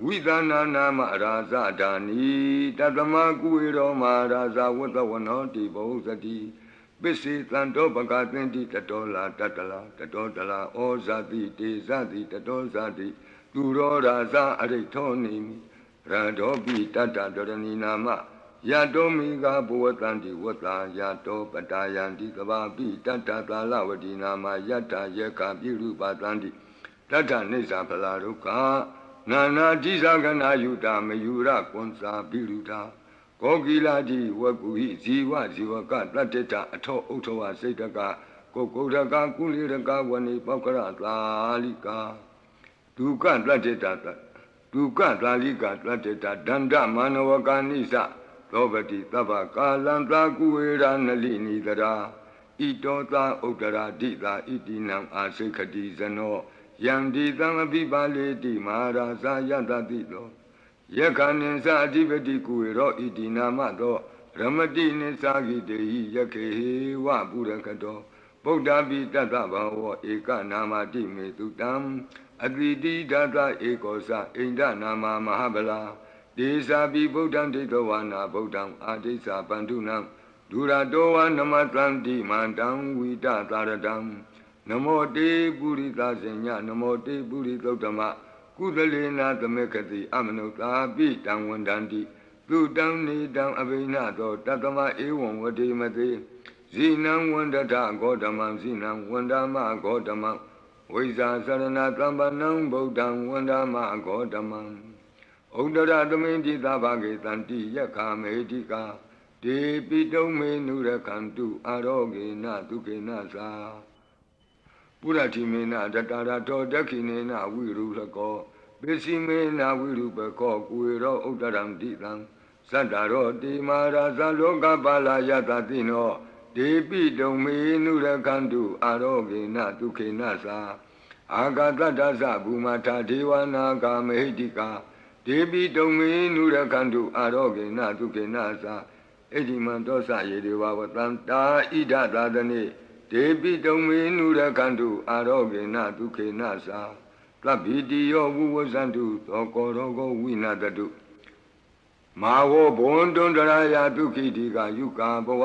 Vidana Namaraza Dani Tatama Kuiro Maraza Watawanoti Bosati Bisi Tanto Bagatinti Tatola Tatala Ozati Tezati Tatozati Turo Raza Aritoni Radobi Tata Dorani Nama Yadomiga Buatanti Wata Yato Patayanti Kababi Tata Talavati Nama Yata Yaka Biru Batanti Tata Nisa Palaruka Nana Jizagana Yuta Mayura Konsa Biruta Kogiladi Wakuhi Ziwa Ziwaka Tateta Ato Otoa Setaka Kokodaka Kuliraka Wani Pakara Talika Tuka Tateta Tuka Talika Tateta Danda Manawaka Nisa Lobati Tava Kalanta Kuera Nalini Dara Itota Utara Dita Itinam Asekati Zano Yandi Tamabibale Di Maharaza Yatatito Yakaninsa Adivati Kuero Itinamato Ramati Nisagi Dehi Yake Wa Burakato Bodhabi Tata Bhava Eka Namati Metutam Adviti Tata Ekosa Inda Nama Mahabala Desa Bi Bodham Tetawana Bodham Adesa Bandunam Duradoa Namatanti Mandam Vita Taradam Namo Te Purita Senya Namo Te Puritotama Kudalena Tamekati Amanota Bitam Wandandi Tutam Nidam Avinato Tatama Ewan Vadimate Zinam Wandata Godamam Zinam Wandama Godamam Visa Sarana Tambanam Bodham Wandama Godamam Udara Damenti Tabage Tanti Yaka Medika De Pito Menura Kantu Aroge Natuke Nasa Puratimena Tatarato Dakinena Virulako Besimena Virupako Kuiro Udaram Ditam Santaro Di Maraza Loka Bala Yatatino De Pito Menura Kantu Aroge Natuke Nasa Agatata Bumata Devana Kamedika ဒေပိတုံမေနုရခန္တုအာရောဂေနဒုက္ခေနသာဣတိမံတောသယေဒေဝဝတံတာဣဒသာသနေဒေပိတုံမေနုရခန္တုအာရောဂေနဒုက္ခေနသာသဗ္ဗိတိယောဝုဝဇန္တုသောကောရောဂောဝိနာတတုမာဝဘွန်တွန်တရာယဒုက္ခိတိကယုကာဘဝ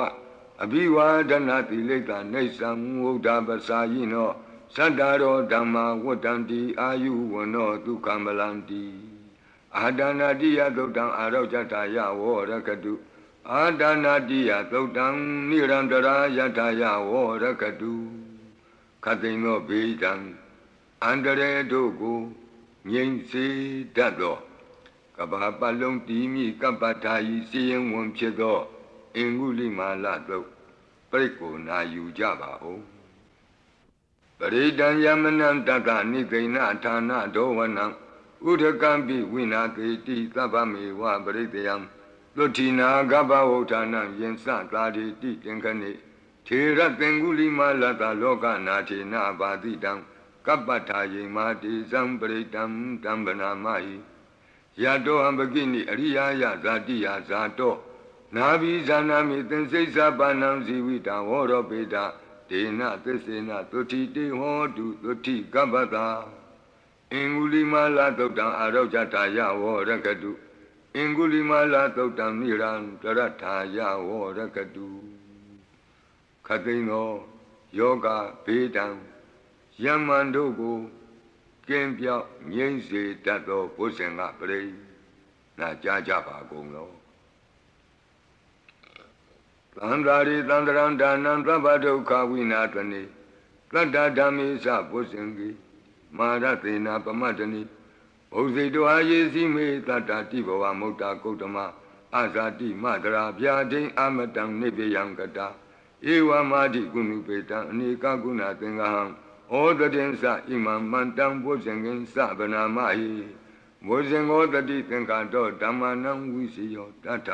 အဘိဝါဒနာတိလိတနေသံဝုဒ္ဓပစာယိနောသတ္တရောဓမ္မာဝတ္တန္တိအာယုဝနောဒုက္ခမလန္တိအာဒါနာတိယသုတ်တံအာရောဇတယဝောရကတုအာဒါနာတိယသုတ်တံနိရန္တရာယတယဝောရကတုခတိန်သောဘေဒံအန္တရေတို့ကိုငြိမ့်စေတတ်သောကဘာပတ်လုံးတီးမိကပ္ပထာယီစီရင်ဝင်ဖြစ်သောအင်္ဂုလိမာလသုတ်ပရိကိုနာယူကြပါဦးပရိဒံယမနံတတနိသိဏဌာနဒောဝနံဥဒကံပိဝိနာတိတိသဗ္ဗမေဝပရိတယံသုဋ္ဌိနာကပ္ပဝဋ္ဌာနံယင်စသာတိတိတင်ခဏိထေရသင်္ကုလိမာလတလောကနာထေနဘာတိတံကပ္ပထာယိမာတိဇံပရိတံတံဗနာမဟိယတောဟံပကိနိအရိယာယဇာတိယဇာတောနာဘိဇာနာမိသင်္စိစ္ဆပါဏံဇီဝိတံဝရောပေတဒေနသစ္စေနသုတိတေဟောတုသုတိကပ္ပတာအင်္ဂုလိမာလသုတ်တံအာရောဇတာယဝောရကတုအင်္ဂုလိမာလသုတ်တံနိရံတရထာယဝောရကတုခသိန်သောယောဂဘေဒံယမန်တို့ကိုကင်းပြောက်ငြိမ့်စေတတ်သောဘုဇင်ကပရိနာကြားကြပါကုန်လောသန္တာရိသန္တရံဒါနံသဗ္ဗဒုက္ခဝိနာတနိသတ္တဓမ္မေသဘုဇင်ကိမာရသေနာပမတ္တနိဘုဇိတောအာယေစီမေသတ္တတိဘဝမုတ်တာကုတ္တမအာဇာတိမတရာဗျာဒိအမတံနိဗ္ဗယံကတာဧဝမာတိကုဏုပေတံအနေကကုဏသင်္ဃဟံဩတတင်္စဣမံမန္တံဘုဇင်ကင်္စဗနာမဟိဘုဇင်္ဂောတတိသင်္ခါတောဓမ္မနံဝိစီယောတတ္ထ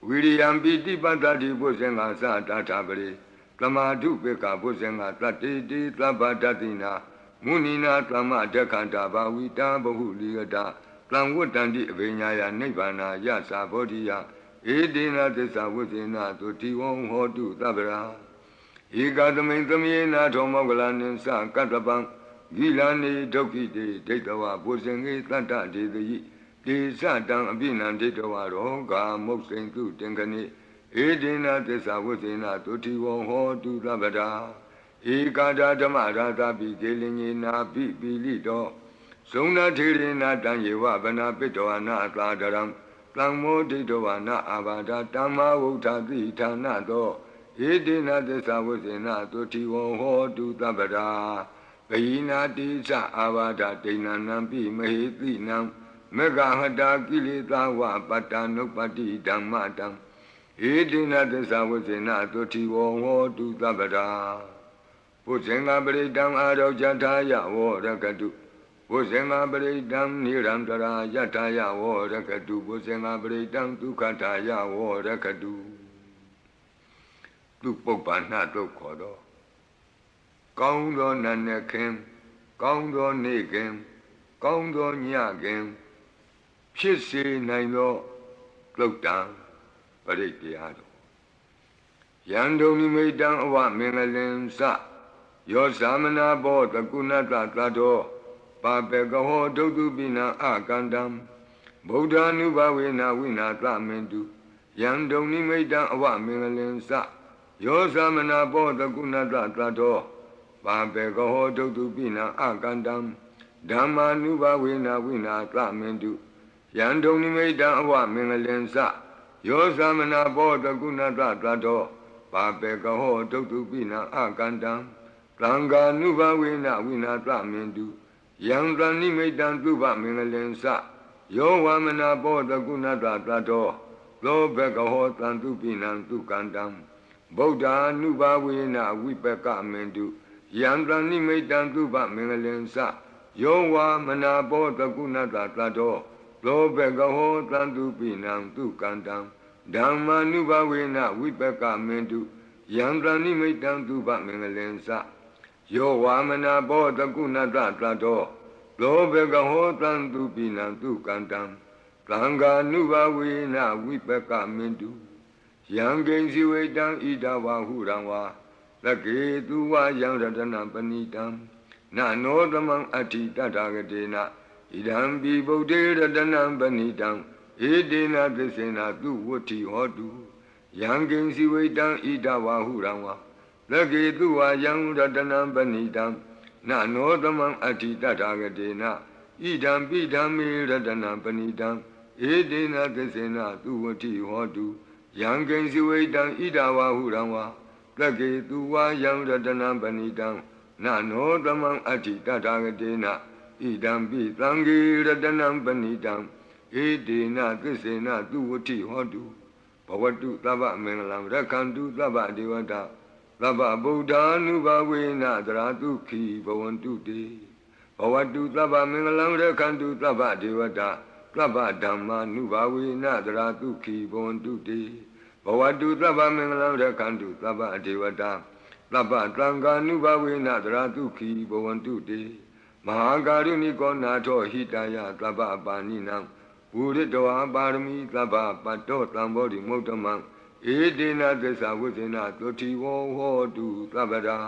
ဝိရိယံပိတိပတ္တိဘုဇင်္ဂသတ္ထပရိသမာဓုပေကဘုဇင်္ဂတတ္တိတိသဗ္ဗတတိနာမုနိနာသမဒက္ခန္တာဘာဝိတာဘဟုလိယတာသံဝတ္တန္တိအဘိညာယနိဗ္ဗာနာယသာဘောဓိယဧတေနသစ္စာဝိသေနသုတိဝံဟောတုသဗ္ဗရာဧကသမိန်သမယေနာထောမောကလနိသကတ္တပံဂိလာနိဒုက္ခိတေဒိဋ္ဌဝဘုဇင်္ဂေသတ္တဒေတယိတေသတံအပိနံဒိဋ္ဌဝရောဂာမုတ်စိန်တုတင်ခဏိဧတေနသစ္စာဝိသေနသုတိဝံဟောတုသဗ္ဗရာဧကာဒဓမ္မရာသပိကေလင်ညေနာပိပိလိတောဇုံနာထေရေနာတံယေဝဗနာပိတောအနာသာဒရံသံမောဒိဋ္ဌဝနာအာဘာဒတမ္မာဝုဋ္ဌတိဌာနသောဧတေနသစ္စာဝိသေနသုတိဝံဟောတုသဗ္ဗရာဘိနာတိသအာဘာဒဒိဏနံပိမဟေတိနံမေဃဟတာကိလေသာဝပတ္တနုပ္ပတိဓမ္မတံဧတေနသစ္စာဝိသေနသုတိဝံဟောတုသဗ္ဗရာဘုဇင်္ဂပရိတံအာရောဇထာယဝောရကတုဘုဇင်္ဂပရိတံနိရန္တရာယထာယဝောရကတုဘုဇင်္ဂပရိတံဒုက္ခထာယဝောရကတုသူပုပ္ပန္နတုခေါ်တော့ကောင်းသောနတ်နဲ့ခင်ကောင်းသောနေ့ခင်ကောင်းသောညခင်ဖြစ်စေနိုင်သောသုတ်တံပရိတရားတော်ယံဒုံနိမိတံအဝမင်္ဂလင်္စယောသမနာဘောတကုဏတသတ္တောပါပေကဟောဒုတုပိနံအကန္တံဗုဒ္ဓ ानु ဘဝေနဝိနာသမင်တုယံဒုံနိမိတံအဝမင်္ဂလင်္စယောသမနာဘောတကုဏတသတ္တောပါပေကဟောဒုတုပိနံအကန္တံဓမ္မာနုဘဝေနဝိနာသမင်တုယံဒုံနိမိတံအဝမင်္ဂလင်္စယောသမနာဘောတကုဏတသတ္တောပါပေကဟောဒုတုပိနံအကန္တံသံဃာနုဘဝေနဝိနာသမင်တုယံသနိမိတံသုဘမင်္ဂလင်္စယောဝမနာဘောတကုဏတသတ္တောသောဘကဟောတံတုပိနံသုကန္တံဗုဒ္ဓ ानु ဘဝေနဝိပကမင်တုယံသနိမိတံသုဘမင်္ဂလင်္စယောဝမနာဘောတကုဏတသတ္တောသောဘကဟောတံတုပိနံသုကန္တံဓမ္မာနုဘဝေနဝိပကမင်တုယံသနိမိတံသုဘမင်္ဂလင်္စယောဝါမနာဘောတကုဏတသတ္တောသ လောဘေကဟောတံသူပိနံသူကန္တံသံဃာနုဘဝေနဝိပကမင်တုယံကိဉ္စီဝေတံဣဒဝဟုရံဝါသကေသူဝယံရတနံပဏိတံနနောသမံအဋ္ဌိတတဂတေနဣဒံပိဗုဒ္ဓေရတနံပဏိတံဧတေနသစ္စေနသူဝဋ္ဌိဟောတုယံကိဉ္စီဝေတံဣဒဝဟုရံဝါသကေသူဝယံရတနံပဏိတံနနောသမံအဋ္ဌိတတဂတေနဣဒံပိဓမ္မေရတနံပဏိတံဧတေနသစ္စေနသူဝဋ္ဌိဟောတုယံကိဉ္စီဝေတံဣဒဝဟုရံဝါသကေသူဝယံရတနံပဏိတံနနောသမံအဋ္ဌိတတဂတေနဣဒံပိသံဃေရတနံပဏိတံဧတေနသစ္စေနသူဝဋ္ဌိဟောတုဘဝတုသဗ္ဗမင်္ဂလံရက္ခန္တုသဗ္ဗဒေဝတာသဗ္ဗဗုဒ္ဓ ानु ဘဝေနသရတုခိဘဝန္တုတေဘဝတုသဗ္ဗမင်္ဂလံရက္ခန္တုသဗ္ဗဒေဝတာသဗ္ဗဓမ္မာ ानु ဘဝေနသရတုခိဘဝန္တုတေဘဝတုသဗ္ဗမင်္ဂလံရက္ခန္တုသဗ္ဗဒေဝတာသဗ္ဗသံဃာ ानु ဘဝေနသရတုခိဘဝန္တုတေမဟာကာရုဏိကောနာထောဟိတယသဗ္ဗပါဏိနံဝုရတဝါပါရမီသဗ္ဗပတ္တောသံဘောဓိမုဒ္ဓမံဧတေနသစ္စာဝိသေနသုတိဝောဟောတုသဗ္ဗရာ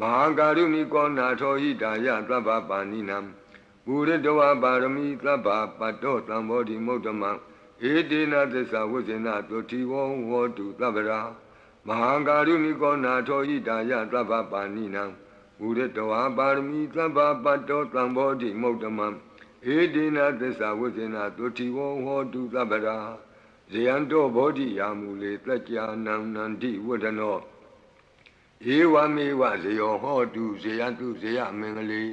မဟာကာရုဏိကောနာထောဟိတယသဗ္ဗပါဏိနံဝုရတဝါပါရမီသဗ္ဗပတ္တောသံဘောဓိမုဒ္ဓမံဧတေနသစ္စာဝိသေနသုတိဝောဟောတုသဗ္ဗရာမဟာကာရုဏိကောနာထောဟိတယသဗ္ဗပါဏိနံဝုရတဝါပါရမီသဗ္ဗပတ္တောသံဘောဓိမုဒ္ဓမံဧတေနသစ္စာဝိသေနသုတိဝောဟောတုသဗ္ဗရာဇယံတောဘောဓိယာမူလေတကြာနံနန္တိဝဒနောဧဝမေဝဇယောဟောတုဇယတုဇယမင်္ဂလေ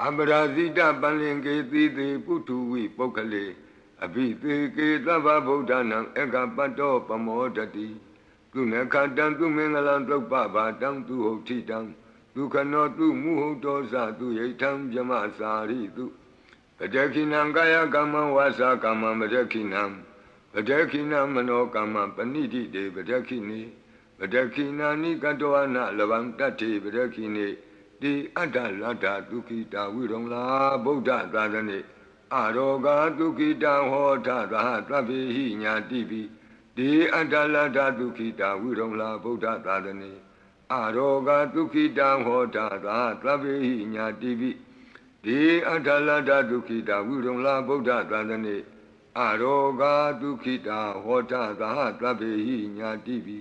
အပရာဇိတပလင်ကေတိတိပုထုဝိပုဂ္ဂလေအဘိသေကေသဗ္ဗဗုဒ္ဓနာဧကပတ္တောပမောတတိသူနခတံသူမင်္ဂလံသုပ္ပဘာတံသူဟုတ်ထိတံသူခနောသူမုဟုတ်တောသသူယိထံဗြမစာရိတုပတခိနံကာယကမ္မဝါစာကမ္မပတခိနံပတခိနမနောကမ္မပဏိတိတေပတခိနေပတခိနာနိကတောအနလဗံတတ္တိပတခိနေတိအတ္တလတ္တဒုခိတာဝိရုံလာဗုဒ္ဓသာသနေအရောဂဒုခိတံဟောထသာသဗ္ဗေဟိညာတိပိတိအတ္တလတ္တဒုခိတာဝိရုံလာဗုဒ္ဓသာသနေအရောဂဒုခိတံဟောထသာသဗ္ဗေဟိညာတိပိတိအတ္တလတ္တဒုခိတာဝိရုံလာဗုဒ္ဓသာသနေအရောဂဒုခိတာဟောထသာသဗ္ဗေဟိညာတိပိ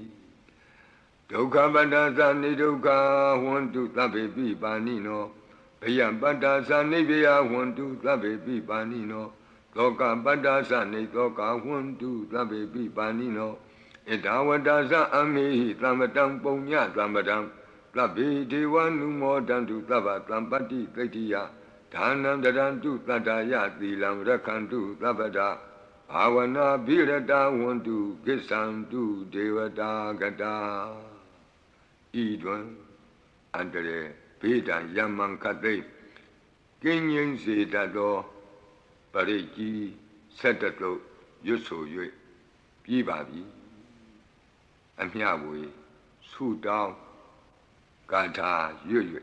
ဒုက္ခပတ္တသနိဒုက္ခဝန္တုသဗ္ဗေပိပါဏိနောဘယံပတ္တသနိဗ္ဗယဝန္တုသဗ္ဗေပိပါဏိနောသောကပတ္တသနိသောကဝန္တုသဗ္ဗေပိပါဏိနောဣဒဝတ္တသအမေဟိသမ္ပတံပုညသမ္ပတံသဗ္ဗေဒေဝနုမောတံတုသဗ္ဗသံပတ္တိသိတ္တိယဒါနံတရံတုတတ္တယသီလံရက္ခန္တုသဗ္ဗတဘာဝနာဘိရတဝန္တုကိစ္ဆံတုဒေဝတာကတာဤတွင်အန္တရေဘေးဒံယမံခတ်သိကင်းငြိမ်းစေတတ်သောပရိကြီးဆက်တတုရွတ်ဆို၍ပြီးပါပြီအမျှဝေဆုတောင်းကာထာရွတ်၍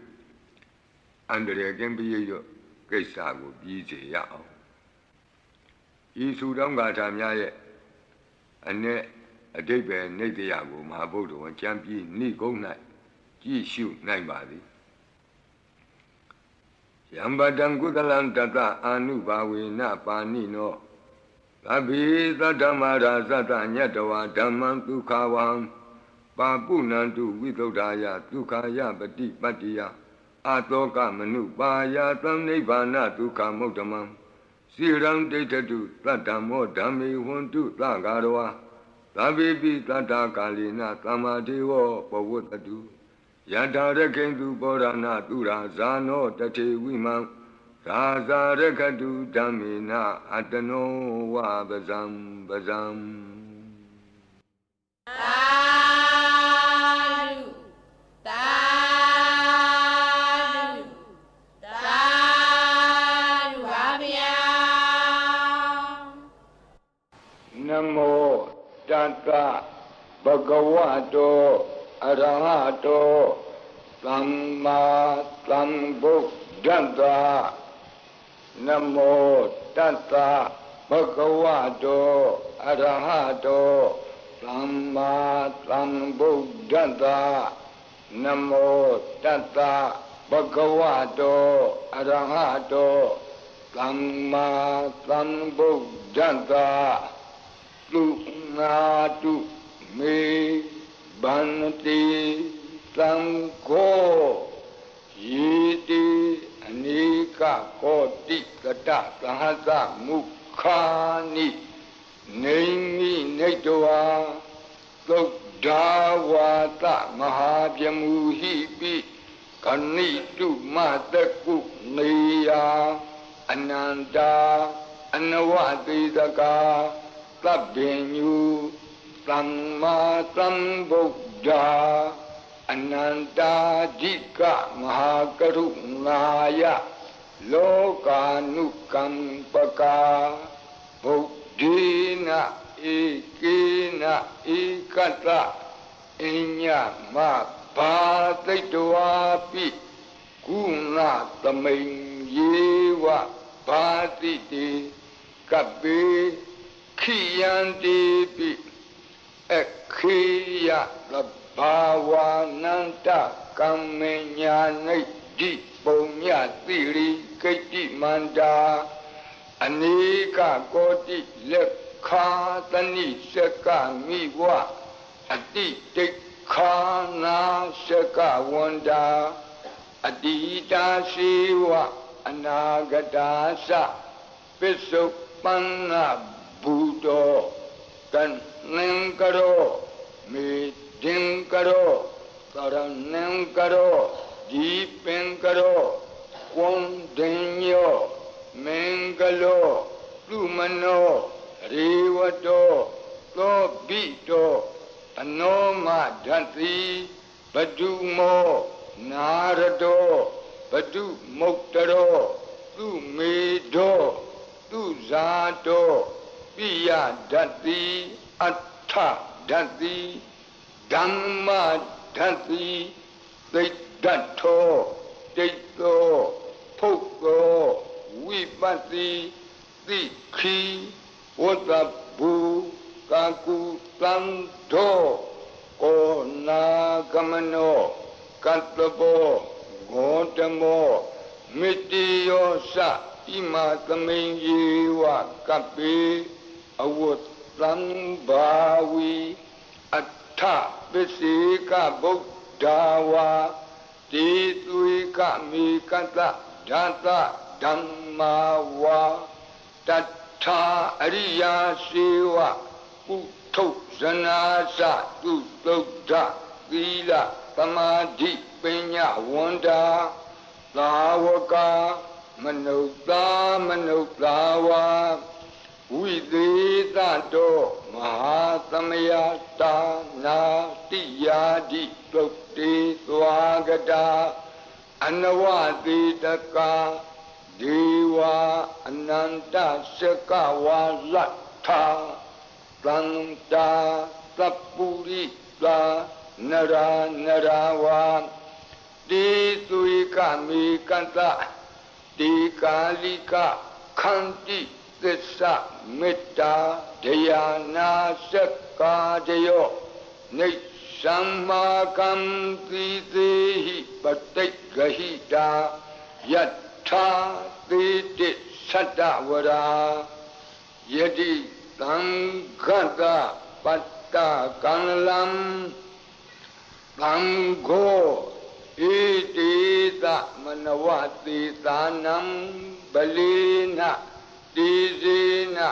အန္တရေကင်းပြည့်ရွတ်ကိစ္စကိုပြီးစေရအောင်ဤဆုတောင်းကာထာများရဲ့အ내အဓိပ္ပာယ်နိတ္တယကိုမဟာဗုဒ္ဓဝံကျမ်းပြီးနိဂုံး၌ကြည့်ရှုနိုင်ပါသည်ယံပတံကုသလံတတအာနုဘာဝေနပါဏိနောသဗ္ဗေသတ္တမရာသတ္တညတဝါဓမ္မံဒုက္ခဝံပါပုဏ္ဏန္တုဝိသုဒ္ဓာယဒုက္ခယပတိပတ္တိယအတောကမနုပါယသံနိဗ္ဗာနဒုက္ခမုဒ္ဓမံစိရံဒိဋ္ဌတုသတ္တမောဓမ္မေဝန္တုသဂါရဝါသဗ္ဗေပိတတ္တကာလိနသမ္မာဒေဝပဝတ္တုယထာရခိန္တုပောရဏသူရာဇာနောတထေဝိမံရာဇာရခတုဓမ္မေနအတနောဝပဇံပဇံသာဓုသာဓုသာဓုပါဗျာနမောတတ္တဘဂဝတောအရဟတောသမ္မာသမ္ဗုဒ္ဓတ္တ Namo Tassa Bhagavato Arahato Samma Sambuddhassa Namo Tassa Bhagavato Arahato Samma Sambuddhassa Lunatu Me Bhanti Sangho Yiti Anika Koti Kata Sahasa Mukhani Naimi Naitwa Sodhavata Mahabhyamuhipi Kanitu Mataku Niya Ananda Anavadidaka Sabbenyu Samma Sambuddha Ananda Jika Mahakarunaya Lokanukampaka Buddhina Ikina Ikata Inya Mabhataitwapi Guna Tamin Yewa Bhatiti Kabe Khiyantipi Ekhiya Bhavananta Kammenyanati Punya Tiri Kati Manda Anika Koti Lekha Tani Saka Miwa Ati Tekhana Saka Wanda Adita Siwa Anagadasa Pisupana Buddha Kan Nengkaro Meeting karo, Karanam karo, Deepin karo, Kwandenyo, Mengalo, Lumano, Rivato, Lobito, Anoma Dhanti, Badumo, Narado, Badu Moktaro, Lumedo, Luzato, Pia Dhanti, Atta. Dhanti Dhamma Dhanti Dato Dato Poko Vipati Dikhi Watabu Kaku Tanto Kona Kamano Katabo Gotamo Mitiyosa Imatamenyiwa Kapi Awut Sambhavi Atta Visika Buddhawa Tituika Mikata Data Dhammawa Tattha Ariya Siva Utto Sanasa Tuttodha Sila Samadhi Penya Wanda Lavaka Manuktawa Videtato Mahasamayata Natiyadi Plukti Swagata Anavaditaka Deva Ananta Shakawa Latha Santa Sapurita Nara Narawa Dituika Mikanta Dikalika Kanti Tissa Mitta Dhyana Sakka Jayo Nishammakam Tidehi Patikahita Yatha Titi Sattavara Yadi Tangata Patta Kanalam Tango Idita Manavati Tanam Balina Dizina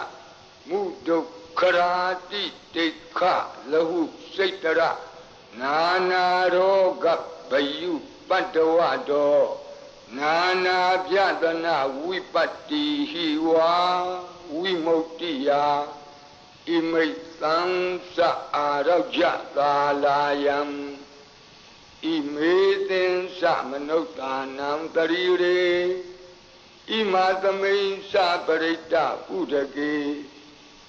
Mudukharati Tekha Lahu Saitara Nana Roga Bayu Padavado Nana Vyadana Vipati Hiwa Vimoktiya Imai Samsa Arabja Talayam Imai Tensa Manotanam Tarire Ima Tamay Saparita Udake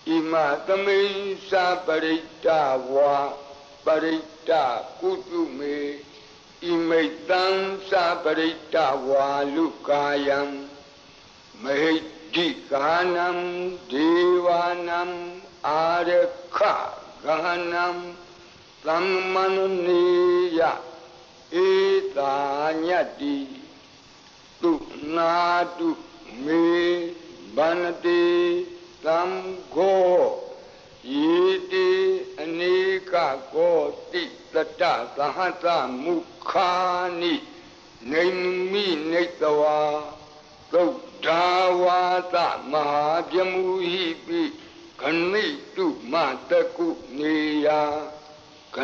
Ima Tamay Saparita Wa Parita Kutume Imaitan Saparita Wa Lukayam မဟိတိကာနံဒေဝနံအာရခကာနံသမ္မနနိယဧတာညတ္တိသူနာတုမေဗန္တိသံဃောယေတိအနိကကောတိတတသဟတမုခာနိနေမိနေတဝါသုဒ္ဓဝါသမဟာပြမူဟိပိခဏိတုမတကုနေယခ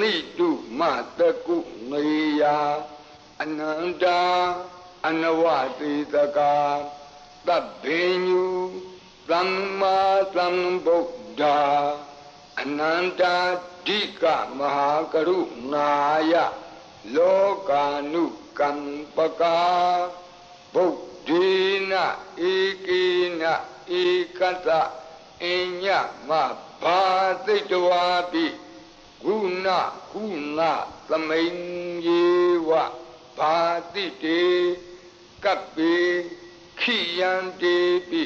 ဏိတုမတကုနေယအနန္တာအနဝတိတကာသဗ္ဗညုသမ္မာသမ္ဗုဒ္ဓအနန္တာဓိကမဟာကရုဏာယလောကာနုကမ္ပကာဗုဒ္ဓေနဧကေနဧကတအညမဘာသိတဝါပိဂုဏကုဏသမိန်ယေဝဘာတိတေကပ္ပေခိယံတေပိ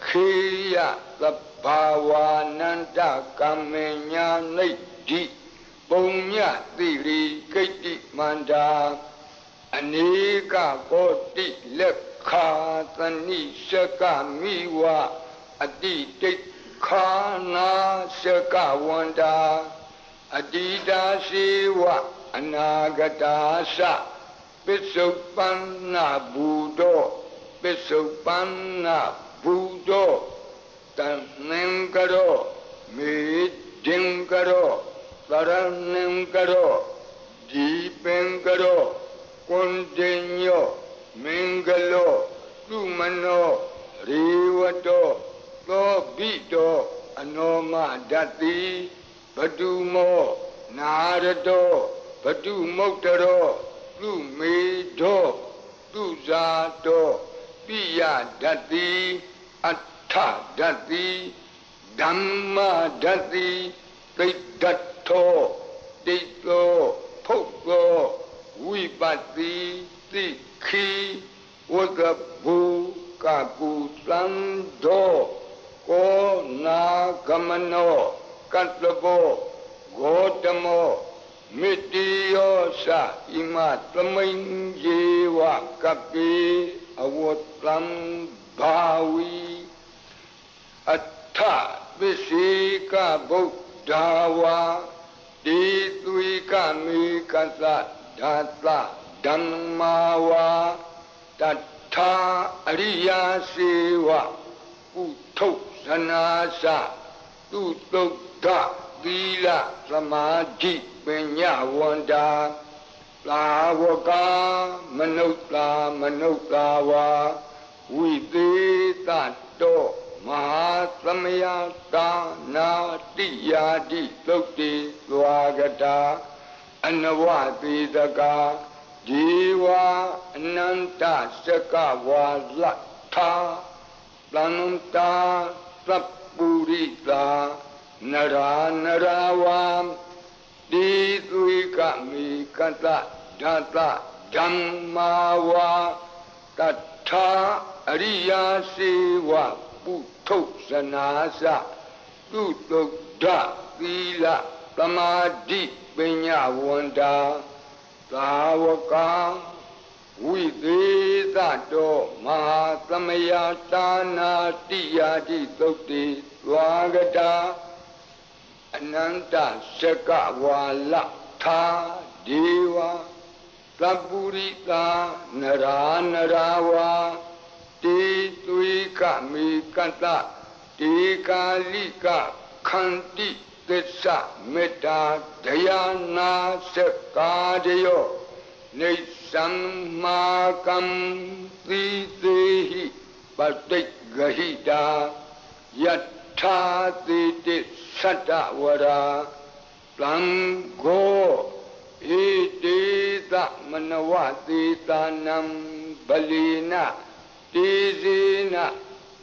ခေယသဗ္ဗဝါနန္တကမ္မညာနိဒ္ဓိပုံညတိရိကိတ္တိမန္တာအနေကကောတိလက်ခာသနိရှကမိဝအတိတိခာနာရှကဝန္တာအတိတာရှိဝအနာဂတာသပစ္စုပန္နဘူတော ပိစုပန္နဘူတောတန်နံကရောမေဒင်ကရောသရဏံကရောဒီပင်ကရောကွန်တင်ညောမင်္ဂလောသူမနောရေဝတောသောဘိတောအနောမဒတ္တိဘတုမောနာရတောဘတုမုတ်တရောသူမေတောသူဇာတောပိယဒတ္တိအဋ္ဌဒတ္တိဓမ္မဒတ္တိသိတ္တထောတိတ်သောဖုတ်သောဝိပတ္တိသိခိဝဂ္ဂဘူကကုသံသောကောနာဂမနောကတ္တဘောဂေါတမောမိတိယောသဣမသမိန်ယေဝကပိအဝတ္တံဘာဝီအဋ္ဌပစ္စေကဗုဒ္ဓဝါတိသွေကမေကသဓာတဓမ္မာဝါတထာအရိယာစေဝကုထုဇနာသသူတုဒ္ဓသီလသမာဓိပညာဝန္တာသာဝကမနုဿာမနုဿာဝါဝိသေတတောမဟာသမယတာနာတိယာတိသုတ်တိသွားကတာအနဝသေတကာဒီဝအနန္တစကဝါလထာတန္တာသပ္ပုရိတာနရာနရာဝံတိသွေကမိကတဓာတဓမ္မာဝါတထာအရိယာစေဝပုထုဇနာသသူတုဒ္ဓသီလသမာဓိပညာဝန္တာသာဝကဝိသေသတောမဟာသမယတာနာတိယာတိသုတ်တိသွားကတာအနန္တစကဝါလထာဒေဝသပ္ပုရိတာနရာနရာဝါတေသွေကမေကတတေကာလိကခန္တိသစ္စာမေတ္တာဒယာနာစကာဒယောနေသမ္မာကံသီသေဟိပတိဂဟိတာယထာတိတိသတ္တဝရာသံဃောဣတိသမနဝတိတာနံဗလိနတေဇေန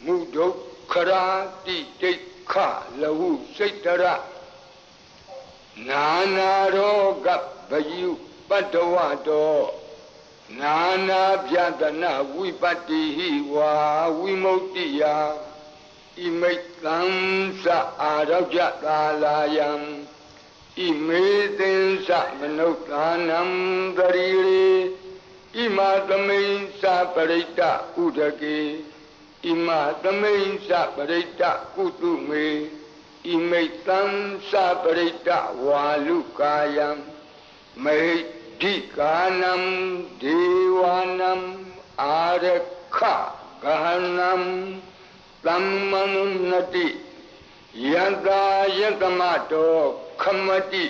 မုဒုက္ခရာတိတိခလဟုစိတ်တရနာနာရောဂဗယုပတ္တဝတော နာနာပြဒနာဝိပတ္တိဟိဝါဝိမု ക്തി ယဣမိတ်သံသအာရောကြသာလာယံဣမေသင်္စမနုဿာနံသရိရေဣမသမိန်္စပရိတ္တဥဒကေဣမသမိန်္စပရိတ္တကုတုမေဣမိတ်သံသပရိတ္တဝါလုကာယံမေဒိကာနံဒေဝနံအာရခဂဟနံသမ္မနုနတိယတာယတမတောခမတိ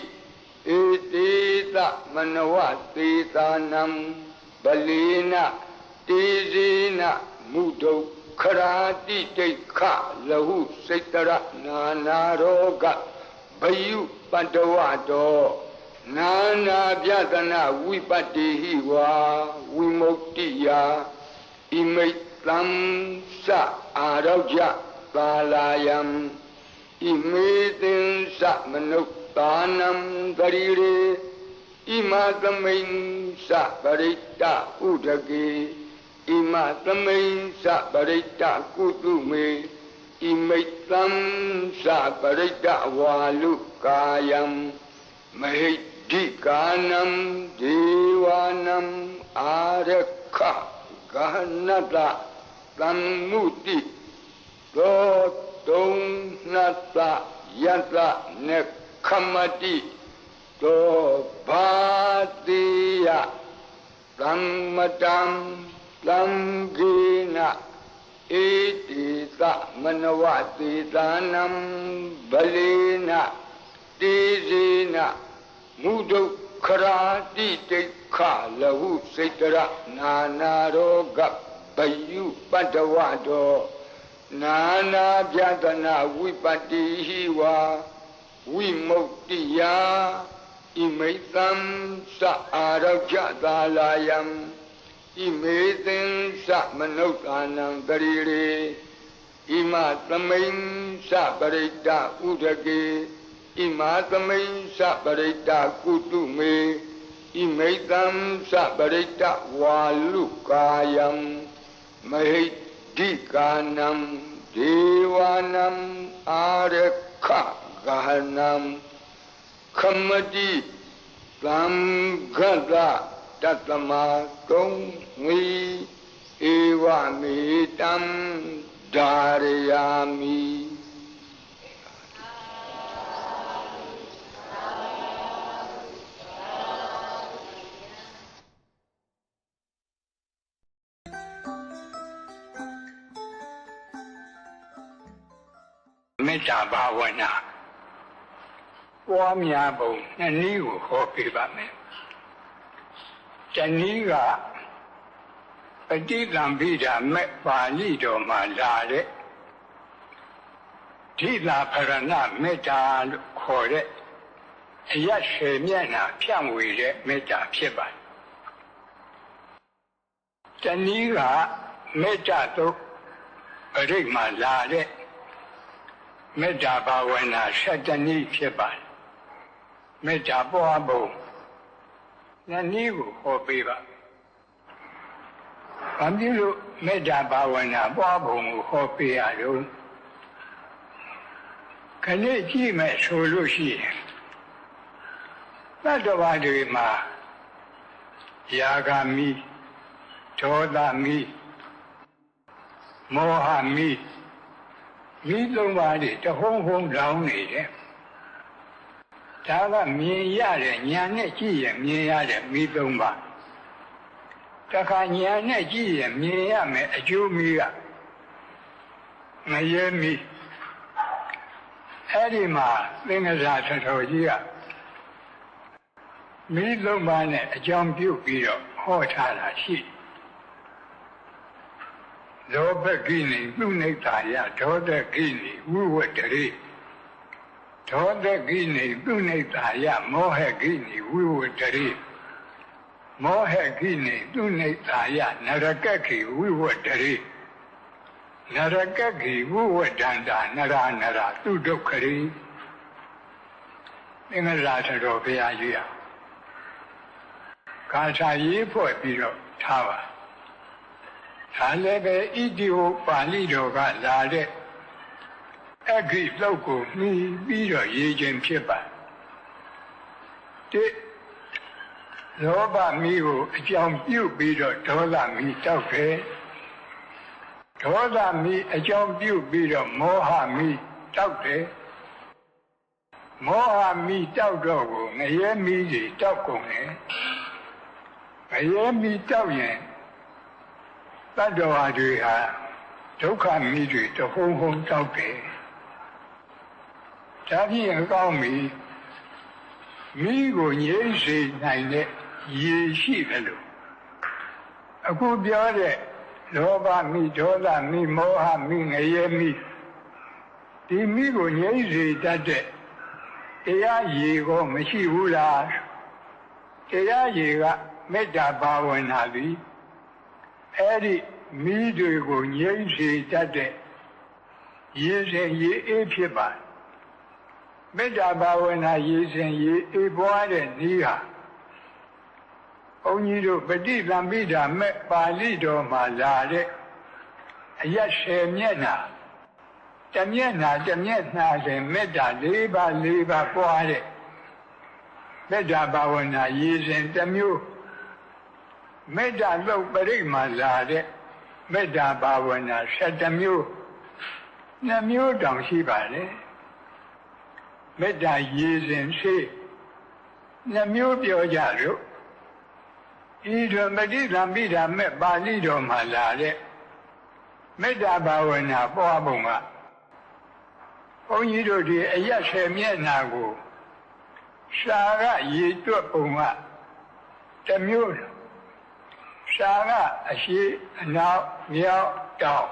ဧတေသမနဝသေသာနံဗလေနတေဇေနမုဒုခရာတိတိခလဟုစိတရနာနာရောဂဘယုပတ္တဝတောနာနာပြဒနာဝိပတ္တိဟိဝါဝိမု ക്തി ယဣမိတ်သံသအာရောကြသာလာယံဣမေသင်္စမနုဿာနံသရိရေဣမသမိန်္စပရိတ္တဥဒကေဣမသမိန်္စပရိတ္တကုတုမေဣမိတ်သံသပရိတ္တဝါလုကာယံမဟိဒိကာနံဒေဝနံအာရခဂဟနတသမ္မုတိသောတုံနတယတနေခမတိသောဘာတိယသမ္မတံသံဃေနဣတိသမနဝသေသာနံဗလေနတေဇေနမုဒုခရာတိတိခလဟုစိတရနာနာရောဂဘယုပတ္တဝတောနာနာပြဒနာဝိပတ္တိဟိဝါဝိမု ക്തി ယဣမိတ်သံသအာရောကြသာလာယံဣမေသင်္စမနုဿာနံသရိရေဣမသမိန်္စပရိတ္တဥဒကေဣမသမိန်္စပရိတ္တကုတုမေဣမိတ်သံသပရိတ္တဝါလုကာယံမဟိဒိကာနံဒေဝနံအာရခဂဟနံခမတိသံဃတတတမကုံဝီဧဝမေတံဓာရယာမိမေတ္တာဘာဝနာပွားများပုံနှစ်နည်းကိုဟောပြပါမယ်။တနည်းကပဋိသင်္ပိဒာမေပါဠိတော်မှာလာတဲ့ဓိလာဖရဏမေတ္တာလို့ခေါ်တဲ့အရရှေမျက်နှာဖြန့်ဝေတဲ့မေတ္တာဖြစ်ပါတယ်။တနည်းကမေတ္တာတို့ပရိတ်မှာလာတဲ့မေတ္တာဘာဝနာ7နည်းဖြစ်ပါတယ်မေတ္တာပွားပုံနှစ်နည်းကိုဟောပေးပါဘာဖြစ်လို့မေတ္တာဘာဝနာပွားပုံကိုဟောပေးရတော့ခဏကြည့်မယ်ဆိုလို့ရှိရင်သတ္တဝါတွေမှာယာဂမိဒေါသမိမောဟမိမိသုံးပါးတွေတဟုံးဟုံးလောင်းနေတယ်ဒါကမြင်ရတဲ့ဉာဏ်နဲ့ကြည့်ရင်မြင်ရတဲ့မိသုံးပါးတခါဉာဏ်နဲ့ကြည့်ရင်မြင်ရမယ်အကျိုးမိကမရဲမိအဲ့ဒီမှာသင်္ကစားထတော်ကြီးကမိသုံးပါးနဲ့အကြောင်းပြုပြီးတော့ဟောထားတာရှိလောဘကိနေသူနိဋ္ဌာယဒေါသကိနေဝိဝတ္တရေဒေါသကိနေသူနိဋ္ဌာယမောဟကိနေဝိဝတ္တရေမောဟကိနေသူနိဋ္ဌာယနရကခိဝိဝတ္တရေနရကခိဝိဝတ္တန္တာနရနရသူဒုက္ခရေသင်္ကလာတော်ဘုရားကြီးကကာထာရေးဖွဲ့ပြီးတော့ ထားပါဒါလည်းပဲဣတိဟောပါဠိတော်ကလာတဲ့အဂိသုတ်ကိုမှီပြီးတော့ရေးခြင်းဖြစ်ပါတိလောဘမီးကိုအကြောင်းပြုပြီးတော့ဒေါသမီးတောက်တယ်ဒေါသမီးအကြောင်းပြုပြီးတော့မောဟမီးတောက်တယ်မောဟမီးတောက်တော့ကိုငရဲမီးတွေတောက်ကုန်တယ်ငရဲမီးတောက်ရင်တတ္တဝါတွေဟာဒုက္ခမီးတွေတဟုံဟုံတောက်တယ်ဒါဖြင့်အကောင်းမီးမိကိုငြိမ်းစေနိုင်တဲ့ရေရှိတယ်လို့အခုပြောတဲ့လောဘမိဒေါသမိမောဟမိငရဲမိဒီမိကိုငြိမ်းစေတတ်တဲ့တရားရေကိုမရှိဘူးလားတရားရေကမေတ္တာဘာဝနာသည်အဲ့ဒီမိတွေကိုငြိမ်းစေတတ်တဲ့ရေစဉ်ရေအေးဖြစ်ပါမေတ္တာဘာဝနာရေစဉ်ရေအေးပွားတဲ့ဤဟာဘုန်းကြီးတို့ပဋိသင်္ပိဓာမဲ့ပါဠိတော်မှာလာတဲ့အရက်10မျက်နှာတစ်မျက်နှာစဉ်မေတ္တာ4ပါးပွားတဲ့မေတ္တာဘာဝနာရေစဉ်တစ်မျိုးမေတ္တာသုတ်ပရိမှာလာတဲ့မေတ္တာဘာဝနာ7မျိုး2မျိုးတောင်ရှိပါလေမေတ္တာရေစဉ်ရှိ2မျိုးပြောကြလို့ဤတော်ပဋိသင်္ပိဓာမဲ့ပါဠိတော်မှာလာတဲ့မေတ္တာဘာဝနာပွားပုံကဘုန်းကြီးတို့ဒီအရက်10မျက်နှာကိုရှားကရေတွက်ပုံကတစ်မျိုးရှားကအရှိအနောက်မြောက်တောင်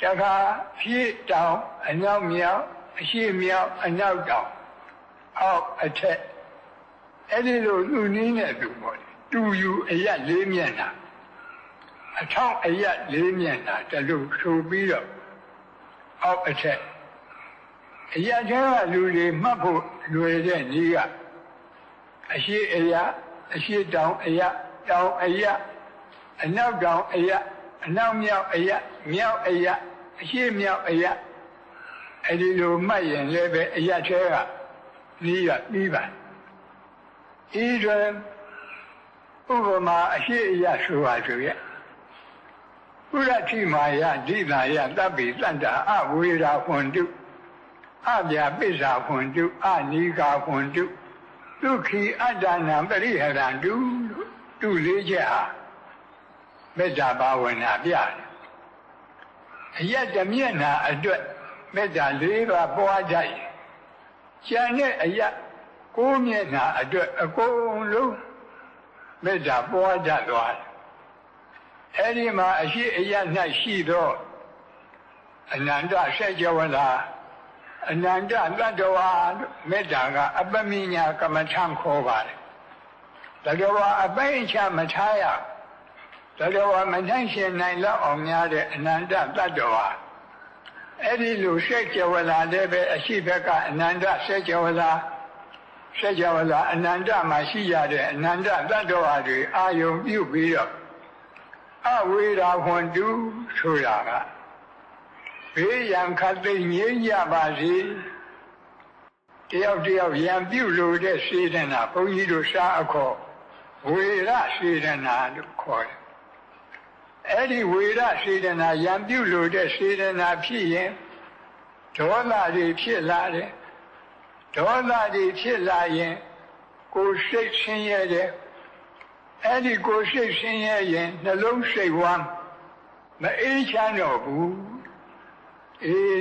တခါဖြည့်တောင်အနောက်မြောက်အရှိမြောက်အနောက်တောင်အောက်အထက်အဲ့ဒီလိုလူနည်းနဲ့သူပေါ့တူယူအရက်4မျက်နှာအထောက်အရက်4မျက်နှာတလူဆိုပြီးတော့အောက်အထက်အရက်ကျကလူတွေမှတ်ဖို့လွယ်တဲ့နည်းကအရှိအရက်အရှိတောင်အရက်တောင်အရက်အနောက်တောင်အရက်အနောက်မြောက်အရက်မြောက်အရက်အရှိမြောက်အရက်အဲ့ဒီလိုမှတ်ရင်လည်းပဲအရက်ထဲကနည်းကပြီးပါဤတွင်ဥပမာအရှိအယဆိုပါဆိုရဲ့ဥရတိမာယဒိသာယတပ္ပိတန္တာအဝေရာဟွန်တုအပြာပိစ္ဆာဟွန်တုအနိကာဟွန်တုဒုက္ခိအတ္တနာပရိဟရန္တုတုလေးချက်ဟာမေတ္တာဘာဝနာပြတယ်အယက်တမျက်နှာအတွက်မေတ္တာ4ပါးပွားကြရင်ကျန်တဲ့အယက်9မျက်နှာအတွက်အကုန်လုံးမေတ္တာပွားကြသွားတယ်အဲ့ဒီမှာအရှိအယ၌ရှိသောအနန္တဆက်ကြဝဠာအနန္တတတ္တဝါမေတ္တာကအပမိညာကမ္မထံခေါ်ပါတယ်တတ္တဝါအပိဉ္ချမထားရတတ္တဝါမနိုင်ရှင်နိုင်လောက်အောင်များတဲ့အနန္တတတ္တဝါအဲ့ဒီလိုဆက်ကြဝဠာလည်းပဲအရှိဘက်ကအနန္တဆက်ကြဝဠာဆက်ကြဝဠာအနန္တမှာရှိရတဲ့အနန္တတတ္တဝါတွေအာယုံပြုပြီးတော့အဝေရာဟွန်တုဆိုတာကဘေးရန်ခတ်သိငြိမ်းကြပါစေတယောက်တယောက်ရန်ပြုလို့တဲ့စေတနာဘုန်းကြီးတို့ရှားအခေါ်ဝေရစေတနာလို့ခေါ်တယ်အဲ့ဒီဝေရစေတနာရန်ပြုလို့တဲ့စေတနာဖြစ်ရင်ဒေါသတွေဖြစ်လာတယ်ဒေါသတွေဖြစ်လာရင်ကိုယ်စိတ်ဆင်းရဲတယ်အဲ့ဒီကိုယ်စိတ်ဆင်းရဲရင်နှလုံးစိတ်ဝမ်းမအေးချမ်းတော့ဘူး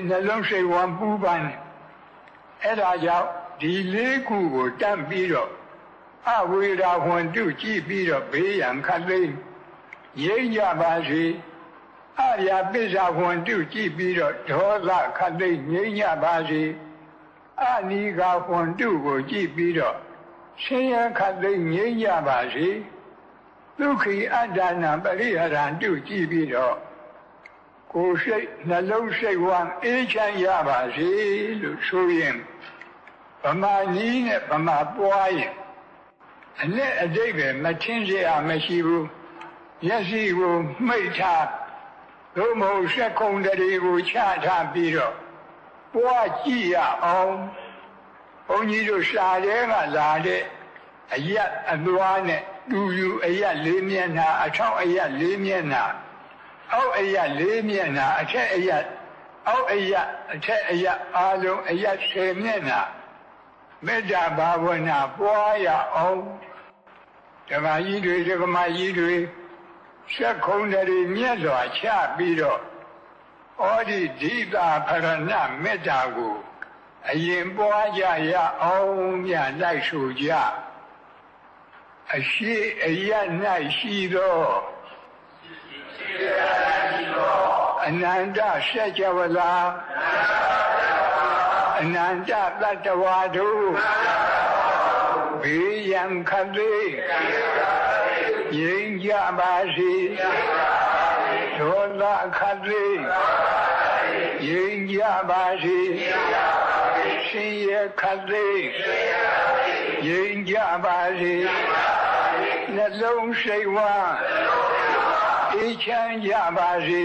နှလုံးစိတ်ဝမ်းပူပန်တယ်အဲ့ဒါကြောင့်ဒီ4ခုကိုတတ်ပြီးတော့အဝေရာဟွန်တုကြည့်ပြီးတော့ဘေးရန်ခတ်သိမ်းငြိမ်းကြပါစေအရာပစ္စာဟွန်တုကြည့်ပြီးတော့ဒေါသခတ်သိမ်းငြိမ်းကြပါစေအနိကာဟွန်တုကိုကြည့်ပြီးတော့ဆင်းရဲခတ်သိမ်းငြိမ်းကြပါစေဒုက္ခိအတ္တနာပရိဟရန္တုကြည့်ပြီးတော့ကိုယ်စိတ်နှလုံးစိတ်ဝမ်းအေးချမ်းရပါစေလို့ဆိုရင်ဗမာနည်းနဲ့ဗမာပွားရင်အနဲ့အတိတ်ပဲမထင်เสียမရှိဘူး မျက်စိကိုမှိတ်ထားသို့မဟုတ်စက်ခုံတရီကိုချထားပြီးတော့ပွားကြည့်ရအောင်ဘုန်းကြီးတို့ရှားတဲ့ကလာတဲ့အရက်အသွားနဲ့တူယူအရက်လေးမျက်နှာအထောက်အရက်လေးမျက်နှာအောက်အရက်လေးမျက်နှာအထက်အရက်အောက်အရက်အထက်အရက်အားလုံးအရက်10မျက်နှာမေတ္တာဘာဝနာပွားရအောင်ဓမ္မကြီးတွေဓမ္မကြီးတွေစက်ခုံတရီမြတ်စွာချပြီးတော့ဩဒီဒိတာဖရဏမေတ္တာကိုအရင်ပွားကြရအောင်မြတ်လိုက်ဆိုကြအရှိအရ၌ရှိသောအနန္တစัจ java လာအနန္တတတ္တဝါတို့ဘေးရန်ခတ်လေးငြိမ်းကြပါစေဒေါသခတ်လေးငြိမ်းကြပါစေရှင်ရခတ်လေးငြိမ်းကြပါစေနှလုံးစိတ်ဝမ်းအေးချမ်းကြပါစေ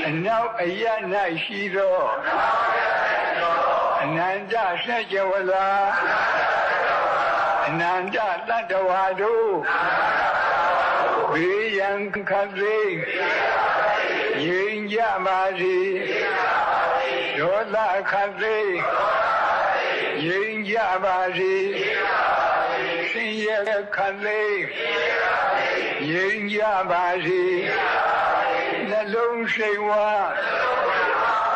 အနောက်အရ၌ရှိသောအနန္တစัจ java လာအနန္တတတ္တဝါတို့ဘေးရန်ခတ်လေးငြိမ်းကြပါစေဒေါသခတ်လေးငြိမ်းကြပါစေရှင်ရခတ်လေးငြိမ်းကြပါစေနှလုံးစိတ်ဝမ်း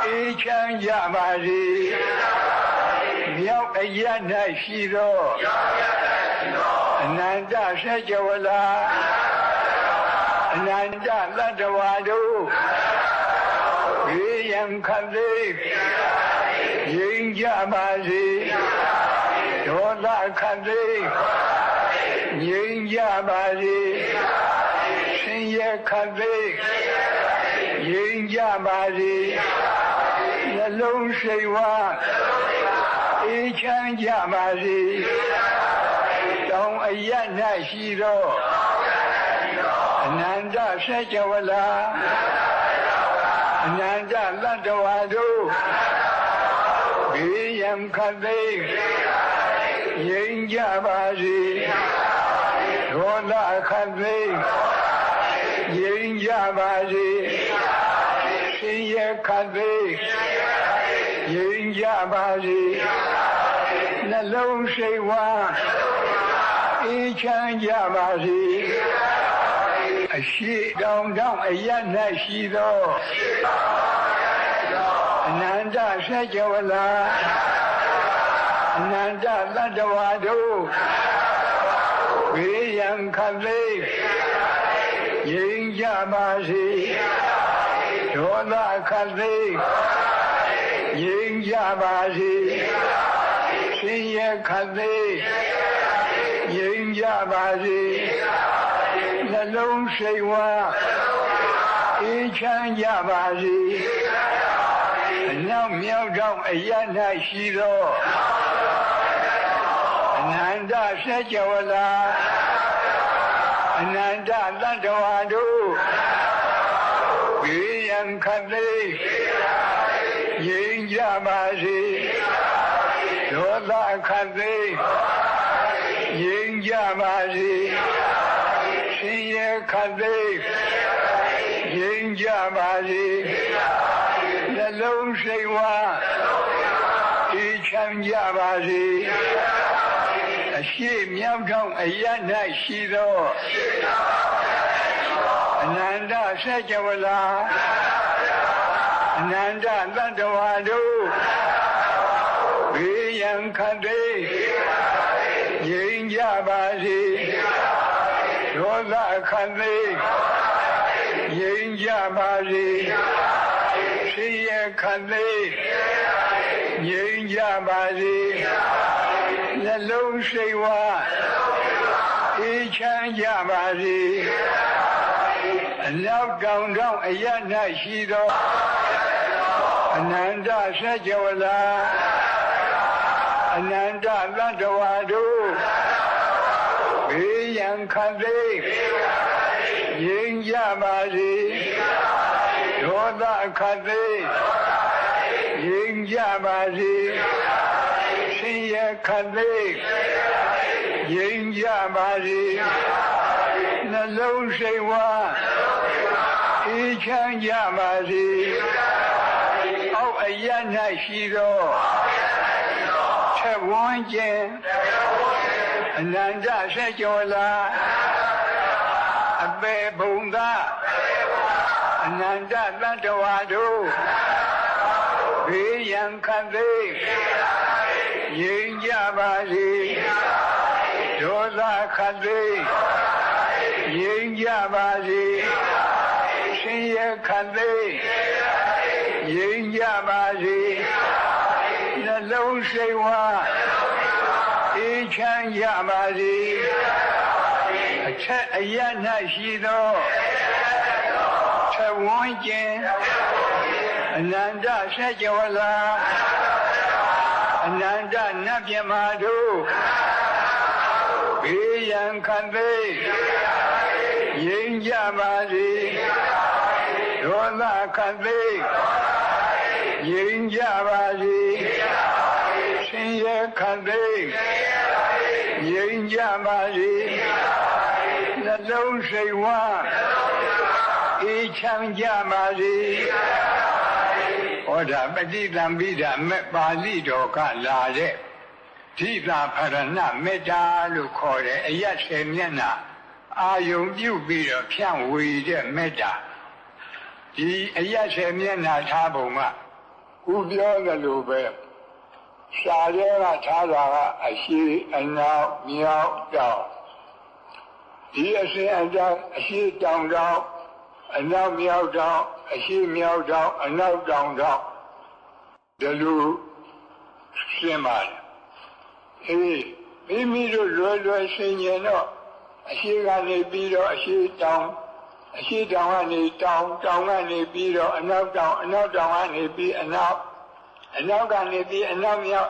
အေးချမ်းကြပါစေမြောက်အရ၌ရှိသောအနန္တစัจ java လာအနန္တတတ္တဝါတို့ဘေးရန်ခတ်လေးငြိမ်းကြပါစေဒေါသခတ်လေးငြိမ်းကြပါစေရှင်ရခတ်လေးငြိမ်းကြပါစေနှလုံးစိတ်ဝမ်းအေးချမ်းကြပါစေတောင်အရ၌ရှိသောအနန္တစัจ java လာအနန္တတတ္တဝါတို့ဘေးရန်ခတ်လေးငြိမ်းကြပါစေဒေါသခတ်လေးငြိမ်းကြပါစေရှင်ရခတ်လေးငြိမ်းကြပါစေနှလုံးစိတ်ဝမ်းအေးချမ်းကြပါစေအရှိတောင်တောင်အရ၌ရှိသောအနန္တစัจ java လာအနန္တတတ္တဝါတို့ဘေးရန်ခတ်လေးငြိမ်းကြပါစေဒေါသခတ်လေးငြိမ်းကြပါစေရှင်ရခတ်လေးငြိမ်းကြပါစေနှလုံးစိတ်ဝမ်းအေးချမ်းကြပါစေအနောက်မြောက်တောင်အရ၌ရှိသောအနန္တစัจ java လာအနန္တတတ္တဝါတို့ဘေးရန်ခတ်လေးငြိမ်းကြပါစေဒေါသခတ်လေးငြိမ်းကြပါစေရှင်ရခတ်လေးငြိမ်းကြပါစေနှလုံးစိတ်ဝမ်းအေးချမ်းကြပါစေအရှိမြောက်ထောင်အရ၌ရှိသောအနန္တစัจ java လာအနန္တတတ္တဝါတို့ဘေးရန်ခတ်လေးငြိမ်းကြပါစေဒေါသခတ်လေးငြိမ်းကြပါစေရှင်ရခတ်လေးငြိမ်းကြပါစေနှလုံးစိတ်ဝမ်းအေးချမ်းကြပါစေအနောက်တောင်တောင်အရ၌ရှိသောအနန္တစัจ java လာအနန္တတတ္တဝါတို့ဘေးရန်ခတ်လေး ငြိမ်းကြပါစေဒေါသအခတ်သိငြိမ်းကြပါစေဆင်းရဲခတ်သိငြိမ်းကြပါစေနှလုံးစိတ်ဝါအေးချမ်းကြပါစေအောက်အရ၌ရှိသောထက်ဝန်းကျင်အနန္တဆက်ကျော်လာအပေဘုံသာအနန္တတတ္တဝါတို့ဘေးရန်ခတ်သိငြိမ်းကြပါစေဒေါသခတ်သိငြိမ်းကြပါစေဆင်းရဲခတ်သိငြိမ်းကြပါစေနှလုံးစိတ်ဝါအေးချမ်းကြပါစေအထက်အရ၌ရှိသောထက်ဝန်းကျင်အနန္တဆက်ကျော်လာအနန္တနတ်မြတ်မာတို့ဘေးရန်ခတ်သိငြိမ်းကြပါစေဒေါသခတ်သိငြိမ်းကြပါစေဆင်းရဲခတ်သိငြိမ်းကြပါစေနှလုံးစိတ်ဝါအေးချမ်းကြပါစေဟောဒါပฏิသံပိဒမေပါဠိတော်ကလာတဲ့ဓိတာဖရဏမေတ္တာလို့ခေါ်တဲ့အယတ်10မျက်နှာအာယုံပြုပြီးတော့ဖြန့်ဝေတဲ့မေတ္တာဒီအယတ်10မျက်နှာထားပုံကခုပြောသလိုပဲရှားရဲကထားတာကအရှိအနောက်မြောက်တောင်ဒီအစဉ်အတိုင်းအရှိတောင်တောင်အနောက်မြောက်တောင်အရှိမြောက်တောင်အနောက်တောင်တောင်ဒီလိုရှင်းပါတယ်မိမိတို့လွယ်ဆင်ញင်တော့အရှိကနေပြီးတော့အရှိတောင်ကနေတောင်ကနေပြီးတော့အနောက်တောင်ကနေပြီးအနောက်ကနေပြီးအနောက်မြောက်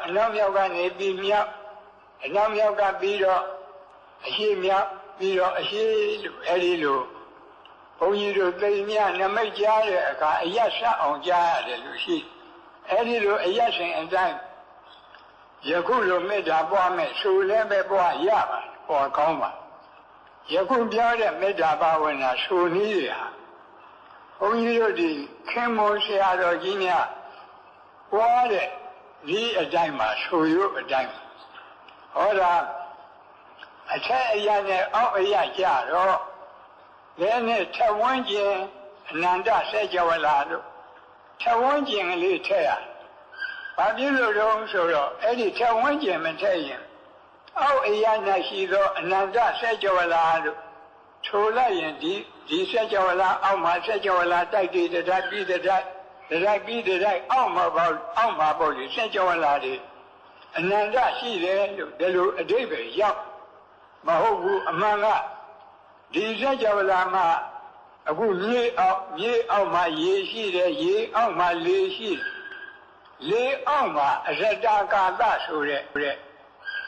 ကနေပြီးမြောက်အနောက်မြောက်ကပြီးတော့အရှိမြောက်ပြီးတော့အရှိလို့အဲဒီလိုဘုန်းကြီးတို့သိမြနမိတ်ကြားတဲ့အခါအယတ်ဆက်အောင်ကြားရတယ်လို့ရှိအဲဒီလိုအယတ်စဉ်အတိုင်းယခုလိုမေတ္တာပွားမယ်ဆိုလည်းပဲပွားရပါပေါ်ကောင်းပါယခုပြောတဲ့မေတ္တာဘာဝနာဆိုနည်းတွေဟာဘုန်းကြီးတို့ဒီခင်မောဆရာတော်ကြီးများပွားတဲ့ဒီအတိုင်းမှာဆိုရုပ်အတိုင်းဟောတာအထက်အရာနဲ့အောက်အရာကြတော့လည်းနဲ့ထဝန်းကျင်အနန္တဆက်ကြဝလာတို့ထဝန်းကျင်ကလေးထည့်ရဘာဖြစ်လို့တော့ဆိုတော့အဲ့ဒီထဝန်းကျင်မထည့်ရင်အောက်အရာ၌ရှိသောအနန္တဆက်ကြဝလာတို့ထိုလိုက်ရင်ဒီဆက်ကြဝလာအောက်မှာဆက်ကြဝလာတိုက်တည်တတိုက်ပြီးတတိုက်အောက်မှာပေါ့လေဆက်ကြဝလာတွေအနန္တရှိတယ်လို့ဒီလိုအဓိပ္ပာယ်ရောက်မဟုတ်ဘူးအမှန်ကဒီဆက်ကြဝလာမှာအခုမြေအောက်မှာရေရှိတယ်ရေအောက်မှာလေရှိတယ်လေအောက်မှာအရတကာသဆိုတဲ့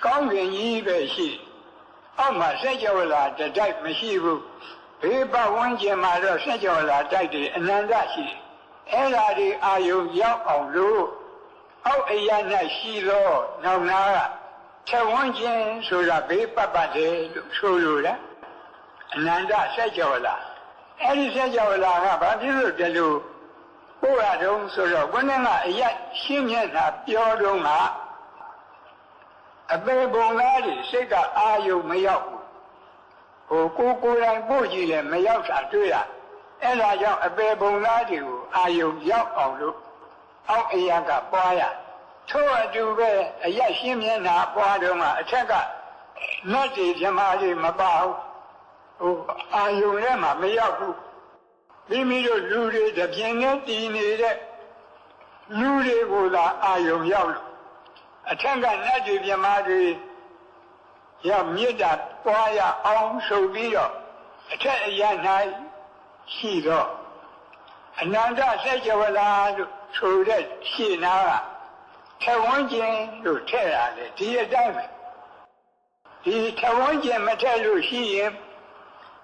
ကောင်းကင်ကြီးပဲရှိအောက်မှာဆက်ကြဝလာတတိုက်မရှိဘူးဘေးပတ်ဝန်းကျင်မှာတော့ဆက်ကြဝလာတိုက်တယ်အနန္တရှိတယ်အဲ့ဓာဒီအာယုံရောက်အောင်လို့အောက်အရာ၌ရှိသောနောက်နာကထဝန်းကျင်ဆိုတာဘေးပတ်တယ်လို့ဆိုလိုတာအနန္တဆက်ကြဝလာအဲ့ဒီဆက်ကြဝလာကဘာဖြစ်လို့ဒီလိုပို့ရတုံးဆိုတော့ခုနကအရာရှင်းမျက်နှာပြောတုံးကအပေပုံသားတွေစိတ်ကအာယုံမရောက်ဘူးကိုယ်တိုင်ပို့ကြည့်လဲမရောက်တာတွေ့ရအဲ့ဒါကြောင့်အပေပုံသားတွေကိုအာယုံရောက်အောင်လို့အောက်အရာကပွားရထို့အတူပဲအရာရှင်းမျက်နှာပွားတုံးကအထက်ကနတ်တွေဓမ္မတွေမပါဘူးအာယုံထဲမှာမရောက်ဘူးမိမိတို့လူတွေတပြင်းနဲ့တည်နေတဲ့လူတွေကိုသာအာယုံရောက်လို့အထက်ကနတ်တွေဓမ္မတွေရောက်မြစ်တာပွားရအောင်ဆိုပြီးတော့အထက်အရာ၌ရှိတော့အနန္တဆက်ကြဝလာလို့ဆိုတဲ့ရှင်းနာကထဝန်းကျင်လို့ထည့်ရတယ်ဒီအတိုင်းပဲဒီထဝန်းကျင်မထည့်လို့ရှိရင်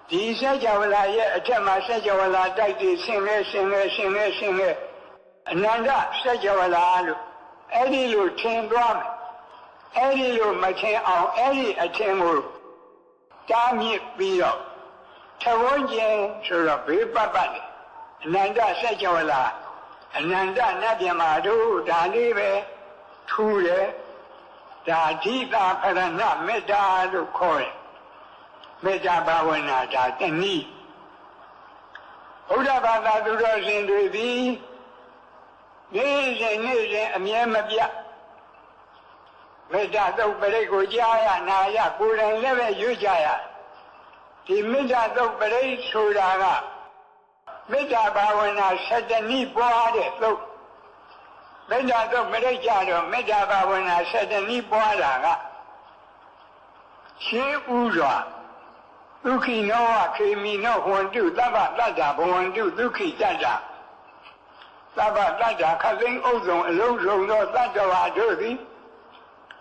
ဒီစัจ java လာရဲ့အထက်မှာစัจ java လာတိုက်တည်ဆင်းလဲအနန္တစัจ java လာလို့အဲ့ဒီလိုထင်သွားမယ်အဲ့ဒီလိုမထင်အောင်အဲ့ဒီအထင်ကိုတားမြစ်ပြီးတော့ထဝန်းကျင်ဆိုတော့ဘေးပတ်ပတ်လေအနန္တစัจ java လာအနန္တနတ်ပြန်မှာတို့ဒါလေးပဲထူတယ်ဒါဓိတာဖရဏမေတ္တာလို့ခေါ်တယ်မေတ္တာဘာဝနာဒါတနည်းဘုရားဘာသာသူတော်ရှင်တွေသည်နေ့စဉ်အမြဲမပြတ်မေတ္တာသုတ်ပရိတ်ကိုကြားရနာရကိုယ်တိုင်လည်းပဲရွတ်ကြရဒီမေတ္တာသုတ်ပရိတ်ဆိုတာကမေတ္တာဘာဝနာ7နည်းပွားတဲ့သုတ်မေတ္တာသုတ်ပရိတ်ကြတော့မေတ္တာဘာဝနာ7နည်းပွားတာကရှင်းဥစွာဒုက္ခိနောဝခေမိနောဟွန္တုသဗ္ဗတတ္တာဘဝန္တုဒုက္ခိတတ္တာသဗ္ဗတတ္တာခသိန်းဥစ္စုံအလုံးစုံသောတတ္တဝါတို့သည်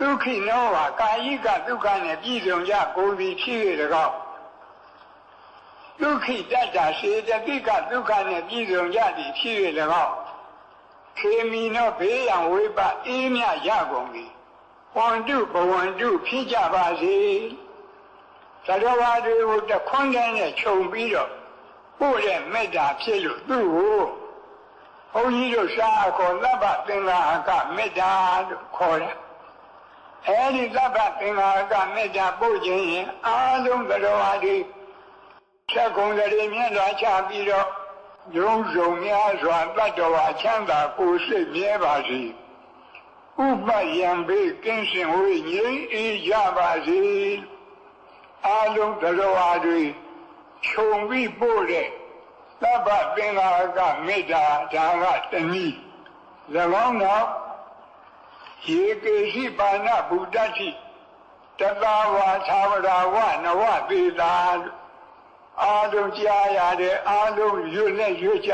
ဒုက္ခိနောဝကာယိကဒုက္ခနှင့်ပြည့်စုံကြကိုယ်သည်ဖြစ်၍၎င်းဒုက္ခိတတ္တာစေတသိကဒုက္ခနှင့်ပြည့်စုံကြသည်ဖြစ်၍၎င်းခေမိနောဘေးရန်ဝိပအေးမြရကုန်သည်ဟွန္တုဘဝန္တုဖြစ်ကြပါစေသတ္တဝါတွေကိုတခွန်းတည်းနဲ့ခြုံပြီးတော့ပို့တဲ့မေတ္တာဖြစ်လို့သူ့ကိုဘုန်းကြီးတို့ရှားခေါ်သဗ္ဗသင်္ဃာကမေတ္တာလို့ခေါ်တယ်အဲဒီသဗ္ဗသင်္ဃာကမေတ္တာပို့ခြင်းရင်အားလုံးသတ္တဝါတွေချက်ကုန်တွေမြတ်စွာချပြီးတော့ရုံးစုံများစွာတတ္တဝါချမ်းသာကိုယ်စိတ်မြဲပါစေဥပယံဘေးကင်းစင်ဝေးငြိမ်းအေးကြပါစေအားလုံးသတ္တဝါတွေခြုံပြီးပို့တဲ့သဗ္ဗသင်္ဃာကမေတ္တာဒါကတနည်း၎င်းတော့ယေကေရှိပါဏဗုဒ္ဓတိတသာဝါသာဝရဝနဝသေတာအားလုံးကြားရတဲ့အားလုံးရွတ်နဲ့ရွတ်ကြ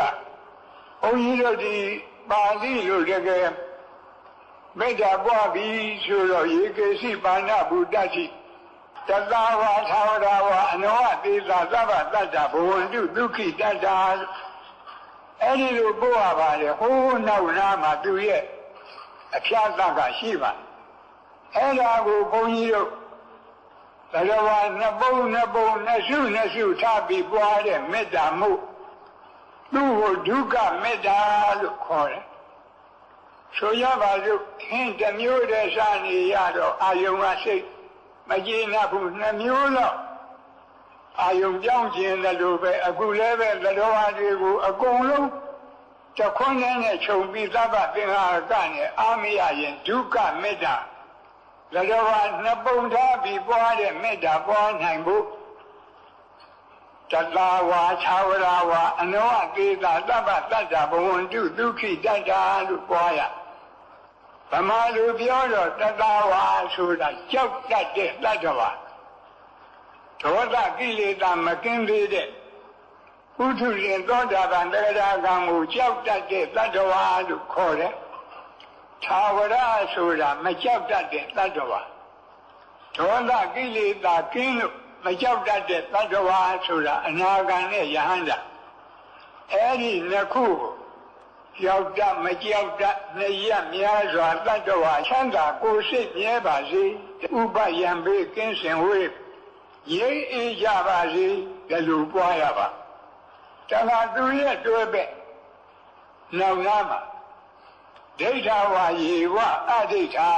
ဘုန်းကြီးတို့ဒီပါဠိလိုတကယ်မေတ္တာပွားပြီးဆိုတော့ယေကေရှိပါဏဗုဒ္ဓတိတသာဝါသာဝရဝအနဝသေတာသဗ္ဗတတ္တဘဝန္တုဒုက္ခိတတ္တာအဲ့ဒီလိုပို့ရပါလေဟိုးနောက်နာမှာသူရဲ့အဖျားသက်ကရှိပါအဲ့ဒါကိုဘုန်းကြီးတို့သတ္တဝါနှစ်ပုံနှစ်စုထားပြီးပွားတဲ့မေတ္တာမှုသူ့ကိုဒုက္ခမေတ္တာလို့ခေါ်တယ်ဆိုရပါစို့ဟင်းတစ်မျိုးတည်းစားနေရတော့အာယုံကစိတ်မကျေနပ်ဘူး2မျိုးတော့အာယုံကြောင်းခြင်းလို့ပဲအခုလည်းပဲသတ္တဝါတွေကိုအကုန်လုံးတခွန်းနဲ့ခြုံပြီးသဗ္ဗသင်္ဃာကနဲ့အာမရရင်ဒုက္ခမေတ္တာသတ္တဝါနှစ်ပုံထားပြီးပွားတဲ့မေတ္တာပွားနိုင်ဖို့တသာဝါသာဝရဝအနဝကေတာသဗ္ဗတတ္တဘဝန္တုဒုက္ခိတတ္တာလို့ပွားရဗမာလူပြောတော့တသာဝါဆိုတာကြောက်တတ်တဲ့တတ္တဝါဒေါသကိလေသာမကင်းသေးတဲ့ဥထုရှင်သောတာပန်တဂရကံကိုကြောက်တတ်တဲ့တတ္တဝါလို့ခေါ်တယ်သာဝရဆိုတာမကြောက်တတ်တဲ့တတ္တဝါဒေါသကိလေသာကင်းလို့မကြောက်တတ်တဲ့တတ္တဝါဆိုတာအနာဂံနဲ့ယဟန္တာအဲ့ဒီနှစ်ခုကြောက်တတ်မကြောက်တတ်နှစ်ရများစွာတတ္တဝါချမ်းသာကိုယ်စိတ်မြဲပါစေဥပယံဘေးကင်းစင်ဝေးရိပ်အေးကြပါစေဒီလိုပွားရပါတခါသူရဲ့တွဲပဲ့နောက်နာမှာဒိဋ္ဌဝါယေဝအဒိဋ္ဌာ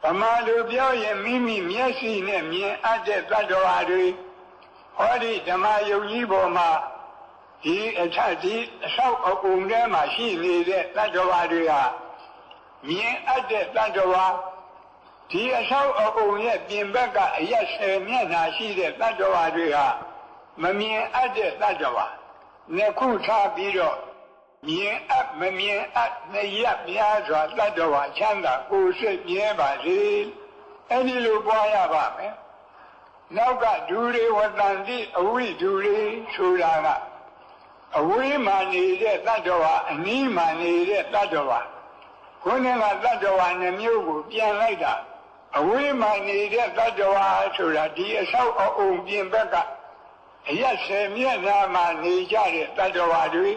ဗမာလူပြောရင်မိမိမျက်စိနဲ့မြင်အပ်တဲ့တတ္တဝါတွေဟောဒီဓမ္မယုံကြီးပေါ်မှာဒီအထက်ဒီအဆောက်အအုံထဲမှာရှိနေတဲ့တတ္တဝါတွေဟာမြင်အပ်တဲ့တတ္တဝါဒီအဆောက်အအုံရဲ့ပြင်ဘက်ကအရက်10မျက်နှာရှိတဲ့တတ္တဝါတွေဟာမမြင်အပ်တဲ့တတ္တဝါနှစ်ခုထားပြီးတော့မြင်အပ်မမြင်အပ်နှစ်ရများစွာတတ္တဝါချမ်းသာကိုယ်စိတ်မြဲပါစေအဲ့ဒီလိုပွားရပါမယ်နောက်ကဒူတွေဝတ္တန်တိအဝိဒူတွေဆိုတာကအဝေးမှနေတဲ့တတ္တဝါအနီးမှနေတဲ့တတ္တဝါခုနကတတ္တဝါနှမျိုးကိုပြန်လိုက်တာအဝေးမှနေတဲ့တတ္တဝါဆိုတာဒီအဆောက်အအုံပြင်ဘက်က အရက်ဆယ်မျက်နှာမှာနေကြတဲ့တတ္တဝါတွေ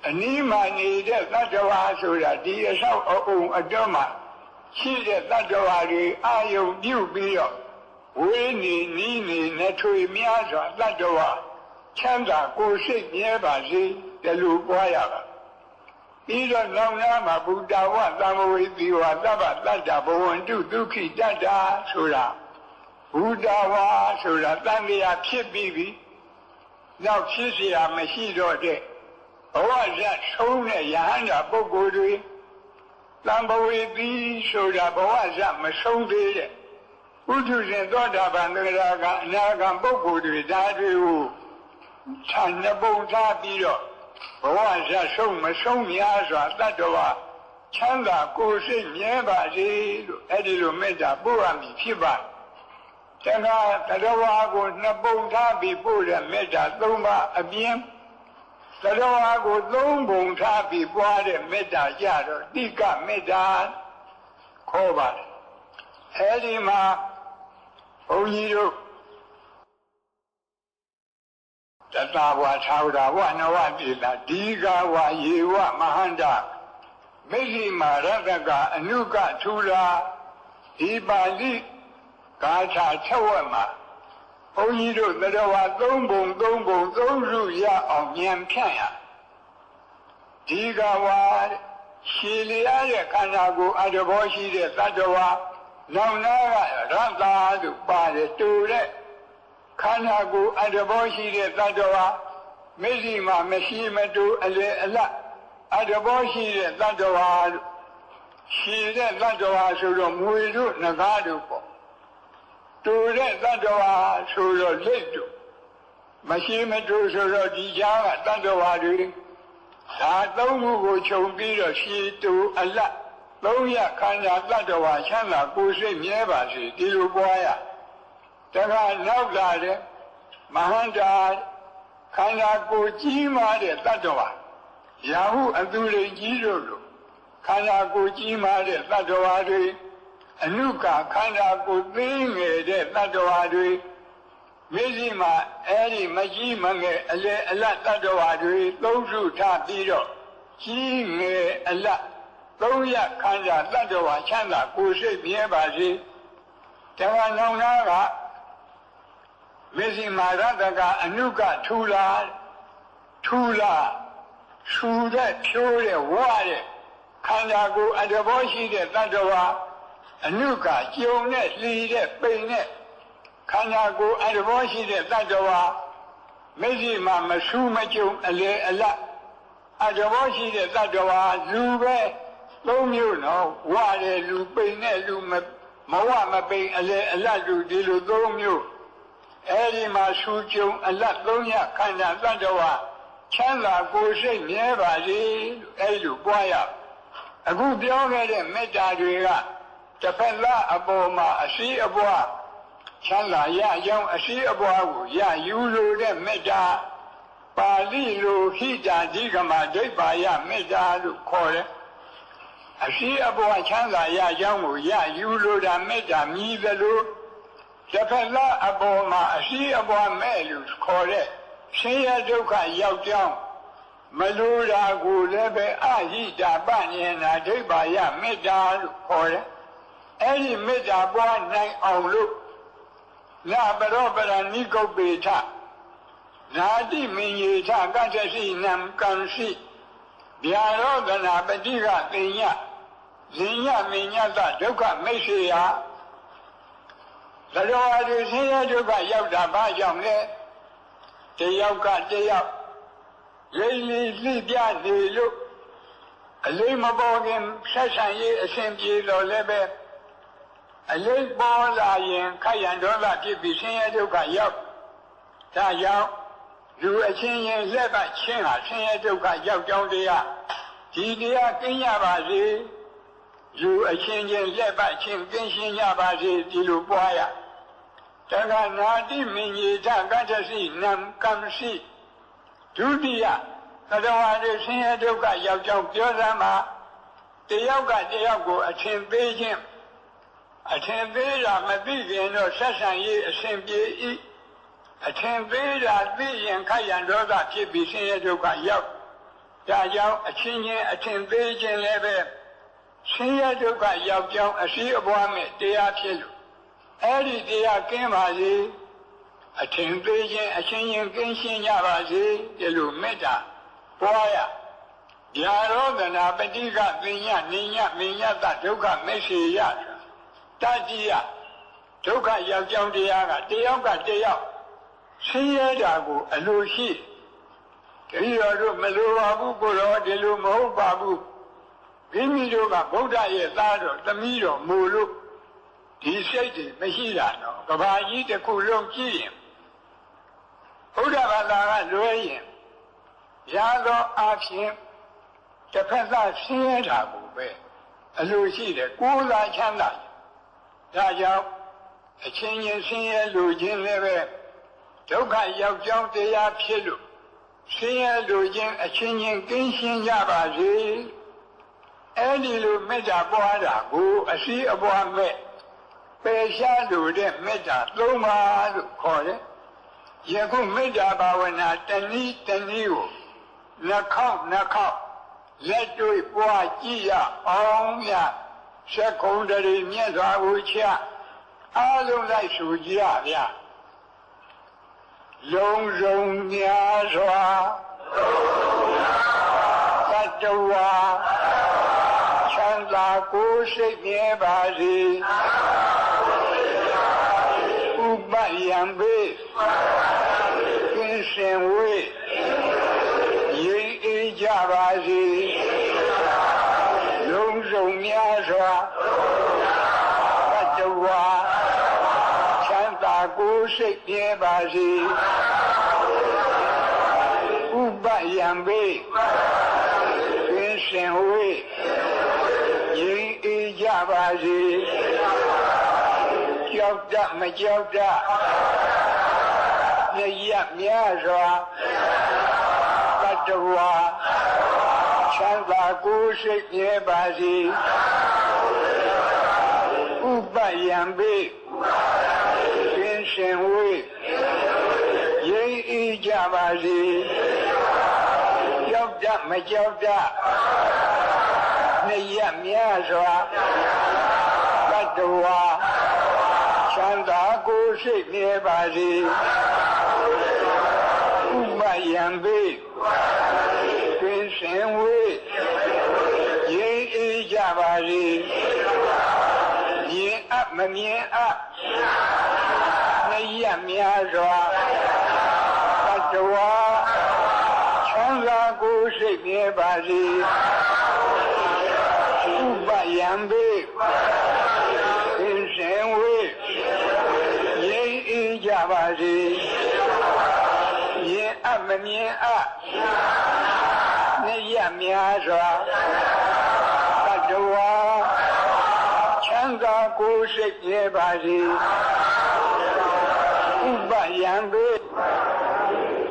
အနီးမှာနေတဲ့တတ္တဝါဆိုတာဒီအဆောက်အအုံအတွင်းမှာရှိတဲ့တတ္တဝါတွေအာယုံပြုပြီးတော့ဝေးနေနီးနေနှထွေများစွာတတ္တဝါချမ်းသာကိုယ်စိတ်မြဲပါစေဒီလိုပွားရပါပြီးတော့နောက်နာမှာဘုဒ္ဓဝသံဃဝေသီဝသဗ္ဗတတ္တဘဝန္တုဒုက္ခိတတ္တာဆိုတာဘုဒ္ဓဝါဆိုတာတန်တရားဖြစ်ပြီးပြီနောက်ဖြစ်เสียမရှိတော့တဲ့ဘဝဇတ်ဆုံးတဲ့ယဟန္တာပုဂ္ဂိုလ်တွေသံဃဝေသီဆိုတာဘဝဇတ်မဆုံးသေးတဲ့ဥဒ္ဓရှင်သောတာပန်သရဂံအနာဂံပုဂ္ဂိုလ်တွေဒါတွေကိုခြံနှပုံထားပြီးတော့ဘဝဇတ်ဆုံးမဆုံးများစွာတတ္တဝါချမ်းသာကိုယ်စိတ်မြဲပါစေလို့အဲ့ဒီလိုမေတ္တာပို့ရမည်ဖြစ်ပါတခါတတ္တဝါကိုနှပုံထားပြီးပို့တဲ့မေတ္တာ၃ပါးအပြင်တတ္တဝါကို၃ပုံထားပြီးပွားတဲ့မေတ္တာကြတော့တိကမေတ္တာခေါ်ပါတယ်အဲဒီမှာဘုန်းကြီးတို့တတဝါသာဝရဝနဝတိလာဒီဃဝါယေဝမဟန္တာမေဇိမာရတကအနုကထူလာဒီပါဠိဂါထာချက်ဝက်မှာဘုန်းကြီးတို့တတဝါ၃ပုံ၃ပုံ၃စုရအောင်ဉာဏ်ဖြန့်ရဒီဃဝါရှည်လျားတဲ့ခန္ဓာကိုယ်အတ္တဘောရှိတဲ့တတ္တဝါနောင်နာကရတ္တာလို့ပါတယ်တူတဲ့ခန္ဓာကိုယ်အတ္တဘောရှိတဲ့တတ္တဝါမေဇိမာမရှိမတူအလေအလတ်အတ္တဘောရှိတဲ့တတ္တဝါရှည်တဲ့တတ္တဝါဆိုတော့မွေတို့ငကားတို့ပေါ့တူတဲ့တတ္တဝါဆိုတော့လက်တို့မရှိမတူဆိုတော့ဒီကြားကတတ္တဝါတွေဒါသုံးခုကိုခြုံပြီးတော့ရှည်တူအလတ်သုံးရခန္ဓာတတ္တဝါချမ်းသာကိုယ်စိတ်မြဲပါစေဒီလိုပွားရတခါနောက်လာတဲ့မဟန္တာခန္ဓာကိုယ်ကြီးမားတဲ့တတ္တဝါရာဟုအသူရိကြီးတို့လိုခန္ဓာကိုယ်ကြီးမားတဲ့တတ္တဝါတွေအနုကခန္ဓာကိုယ်သေးငယ်တဲ့တတ္တဝါတွေမေဇိမာအဲ့ဒီမကြီးမငယ်အလေအလတ်တတ္တဝါတွေသုံးစုထားပြီးတော့ကြီးငယ်အလတ်သုံးရခန္ဓာတတ္တဝါချမ်းသာကိုယ်စိတ်မြဲပါစေတခါနောင်နာကမေဇိမာရတကအနုကထူလာထူဆူတဲ့ဖြိုးတဲ့ဝါတဲ့ခန္ဓာကိုယ်အတ္တဘောရှိတဲ့တတ္တဝါအနုကကျုံနဲ့လှီတဲ့ပိန်နဲ့ခန္ဓာကိုယ်အတ္တဘောရှိတဲ့တတ္တဝါမေဇိမာမဆူမကျုံအလေအလတ်အတ္တဘောရှိတဲ့တတ္တဝါလူပဲသုံးမျိုးနော်ဝါတဲ့လူပိန်နဲ့လူမဝမပိန်အလေအလတ်လူဒီလိုသုံးမျိုးအဲဒီမှာဆူကျုံအလတ်သုံးရခန္ဓာတတ္တဝါချမ်းသာကိုယ်စိတ်မြဲပါစေအဲဒီလိုပွားရအခုပြောခဲ့တဲ့မေတ္တာတွေကတစ်ဖက်လားအပေါ်မှာအရှိအပွားချမ်းသာရကြောင်းအရှိအပွားကိုရယူလို့တဲ့မေတ္တာပါဠိလိုဟိတာဓိကမဒိဋ္ဌာယမေတ္တာလို့ခေါ်တယ်အရှိအပွားချမ်းသာရကြောင်းကိုရယူလို့တာမေတ္တာမြည်သလိုတစ်ဖက်လားအပေါ်မှာအရှိအပွားမဲ့လို့ခေါ်တဲ့ဆင်းရဲဒုက္ခရောက်ကြောင်းမလိုတာကိုလည်းပဲအဟိတာပဉ္စနာဒိဋ္ဌာယမေတ္တာလို့ခေါ်တယ်အဲ့ဒီမေတ္တာပွားနိုင်အောင်လို့နာပရောပရဏိကုပ္ပေထနာတိမင်ယေထကတ္တစီနံကံစီဗျာရောဒနာပတိကပညာဇိညမညတဒုက္ခမိတ်ဆေယသရောအတုဆင်းရဲဒုက္ခရောက်တာဘာကြောင့်လဲတယောက်ကတယောက်လိမ့်လီလိပြနေလို့အလေးမပေါ်ခင်ဆက်ဆံရေးအစဉ်ပြေတော်လည်းပဲအလေးပေါ်လာရင်ခက်ရန်ဒေါသဖြစ်ပြီးဆင်းရဲဒုက္ခရောက်ဒါကြောင့်လူအချင်းချင်းလက်ပတ်ချင်းဟာဆင်းရဲဒုက္ခရောက်ကြောင်းတရားဒီတရားကင်းရပါစေလူအချင်းချင်းလက်ပတ်ချင်းကင်းရှင်းကြပါစေဒီလိုပွားရတက္ကနာတိမင်ကြီးထကတ္တစီနံကံစီဒုတိယသတ္တဝါတွေဆင်းရဲဒုက္ခရောက်ကြောင်းပြောစမ်းမှာတယောက်ကတယောက်ကိုအထင်သေးခြင်းအထင်သေးတာမသိခင်တော့ဆက်ဆံရေးအစဉ်ပြေ၏ အထင်သေးတာသိရင်ခိုက်ရန်ဒေါသဖြစ်ပြီးဆင်းရဲဒုက္ခရောက်ဒါကြောင့်အချင်းချင်းအထင်သေးခြင်းလည်းပဲဆင်းရဲဒုက္ခရောက်ကြောင်းအရှိအပွားမဲ့တရားဖြစ်လို့အဲ့ဒီတရားကင်းပါစေအထင်သေးခြင်းအချင်းချင်းကင်းရှင်းကြပါစေဒီလိုမေတ္တာပွားရဗျာရောဒနာပฏิကပညာနိညမညတဒုက္ခမေရှိယတတိယဒုက္ခရောက်ကြောင်းတရားကတယောက်ကတယောက်ဆင်းရဲတာကိုအလိုရှိတတိယတို့မလိုပါဘူးကိုရောဒီလိုမဟုတ်ပါဘူးမိမိတို့ကဗုဒ္ဓရဲ့သားတော်သမီးတော်မို့လို့ဒီစိတ်တွေမရှိတာတော့ကဘာကြီးတစ်ခုလုံးကြည့်ရင်ဘုရားဘာသာကလွဲရင်ရသောအဖြစ်တစ်ဖက်သားဆင်းရဲတာကိုပဲအလိုရှိတယ်ကိုယ်သာချမ်းသာဒါကြောင့်အချင်းချင်းဆင်းရဲလိုခြင်းလည်းပဲဒုက္ခရောက်ကြောင်းတရားဖြစ်လို့ဆင်းရဲလိုခြင်းအချင်းချင်းကင်းရှင်းကြပါစေအဲ့ဒီလိုမေတ္တာပွားတာကိုအရှိအပွားမဲ့ပယ်ရှားလိုတဲ့မေတ္တာသုံးပါလို့ခေါ်တယ်ယခုမေတ္တာဘာဝနာတဏှိတဏှိကိုနှခေါက်လက်တွေ့ပွားကြည့်ရအောင်မြတ်သက္ကုံတရီမြတ်စွာဘုရားအားလုံးလိုက်ဆိုကြရဗျာလုံးစုံများစွာသတ္တဝါချမ်းသာကိုယ်စိတ်မြဲပါစေဥပယံဘေကင်းစင်ဝေးရိပ်အေးကြပါစေလုံးစုံများစွာသတ္တဝါချမ်းသာကိုယ်စိတ်မြဲပါစေဥပယံဘေကင်းစင်ဝေးရိပ်အေးကြပါစေကြောက်တတ်မကြောက်တတ်မြတ်များစွာတတ္တဝါချမ်းသာကိုယ်စိတ်မြဲပါစေဥပယံဘေကင်းစင်ဝေးရိပ်အေးကြပါစေကြောက်တတ်မကြောက်တတ်မြတ်များစွာတတ္တဝါချမ်းသာကိုယ်စိတ်မြဲပါစေဥပယံဘေကင်းစင်ဝေးရိပ်အေးကြပါစေမြင်အပ်မမြင်အပ်မြတ်များစွာတတ္တဝါချမ်းသာကိုယ်စိတ်မြဲပါစေဥပယံဘေကင်းစင်ဝေးရိပ်အေးကြပါစေမြင်အပ်မမြင်အပ်မြတ်များစွာတတ္တဝါချမ်းသာကိုယ်စိတ်မြဲပါစေဥပယံဘေ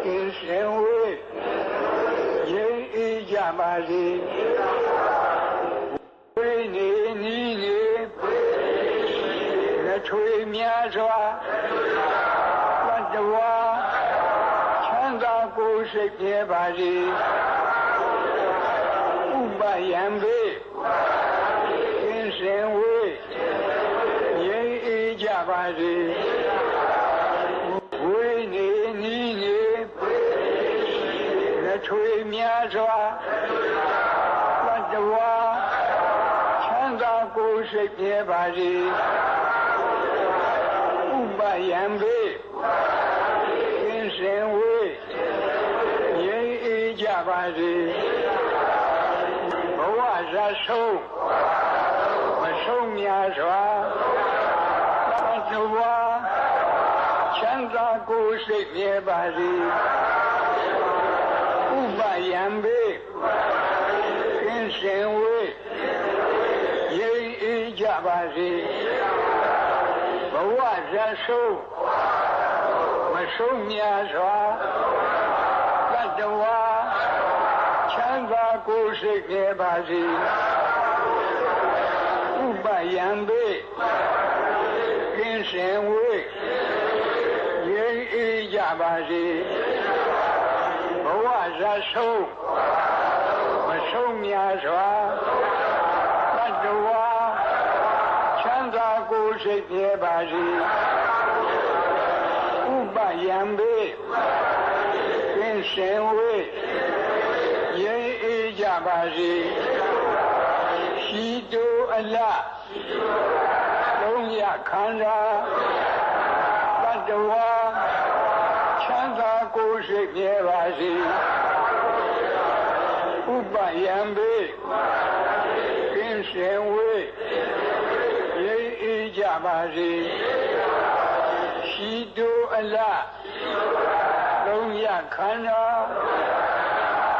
ကင်းစင်ဝေးရိပ်အေးကြပါစေဝိနေနီးနေလက်ထွေများစွာတတ္တဝါချမ်းသာကိုယ်စိတ်မြဲပါစေဥပယံဘေကင်းစင်ဝေးရိပ်အေးကြပါစေဝိနေနီးနေလက်ထွေများစွာတတ္တဝါချမ်းသာကိုယ်စိတ်မြဲပါစေဥပယံဘေကင်းစင်ဝေးရိပ်အေးကြပါစေဘဝဇာဆုံးမဆုံးများစွာတတ္တဝါချမ်းသာကိုယ်စိတ်မြဲပါစေဥပယံဘေကင်းစင်ဝေးရိပ်အေးကြပါစေဘဝဇာဆုံးမဆုံးများစွာတတ္တဝါချမ်းသာကိုယ်စိတ်မြဲပါစေဥပယံဘေကင်းစင်ဝေးရိပ်အေးကြ ပါစေဘဝဇာဆုံးမဆုံးများစွာတတ္တဝါချမ်းသာကိုယ်စိတ်ပြပါစေဥပယံဘေကင်းစင်ဝေးရဲအေးကြပါစေရှိတိုးအလလုံးရခန္ဓာတတ္တဝါချမ်းသာကိုယ်စိတ်ပြပါစေဥပယံဘေကင်းစင်ဝေးရဲအေးကြပါစေရှိတိုးအလလုံးရခန္ဓာ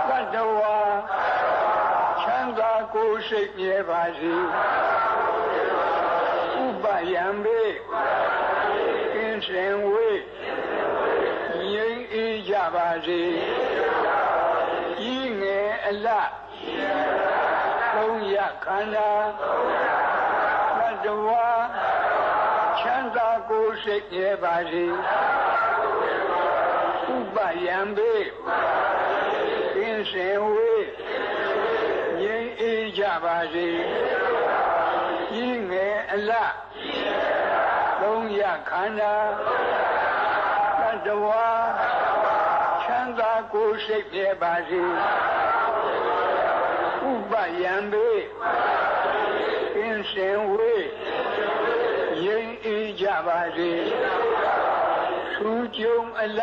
တတ္တဝါချမ်းသာကိုယ်စိတ်ပြပါစေဥပယံဘေကင်းစင်ဝေးငြိမ်းအေးကြပါစေဤငယ်အလလုံးရခန္ဓာတတ္တဝါချမ်းသာကိုယ်စိတ်ပြပါစေဥပယံဘေကင်းစင်ဝေးငြိမ်းအေးကြပါစေဤငယ်အလလုံးရခန္ဓာတတ္တဝါချမ်းသာကိုယ်စိတ်ပြပါစေဥပယံဘေကင်းစင်ဝေးငြိမ်းအေးကြပါစေထူးကျုံအလ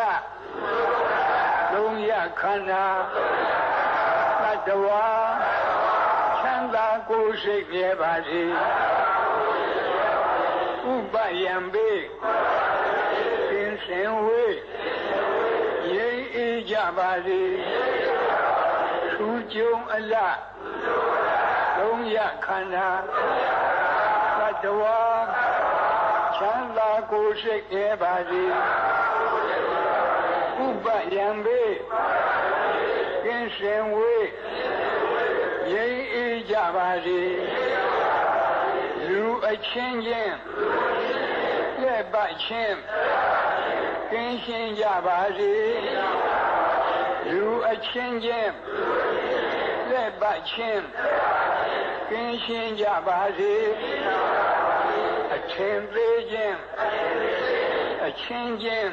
လုံးရခန္ဓာတတ္တဝါချမ်းသာကိုယ်စိတ်ပြပါစေဥပယံဘေကင်းစင်ဝေးငြိမ်းအေးကြပါစေထူးကျုံအလလုံးရခန္ဓာတတ္တဝါချမ်းသာကိုယ်စိတ်ပြပါစေဥပယံဘေကင်းစင်ဝေးငြိမ်းအေးကြပါစေလူအချင်းချင်းလက်ပတ်ချင်းကင်းရှင်းကြပါစေလူအချင်းချင်းလက်ပတ်ချင်းကင်းရှင်းကြပါစေအထင်သေးခြင်းအချင်းချင်း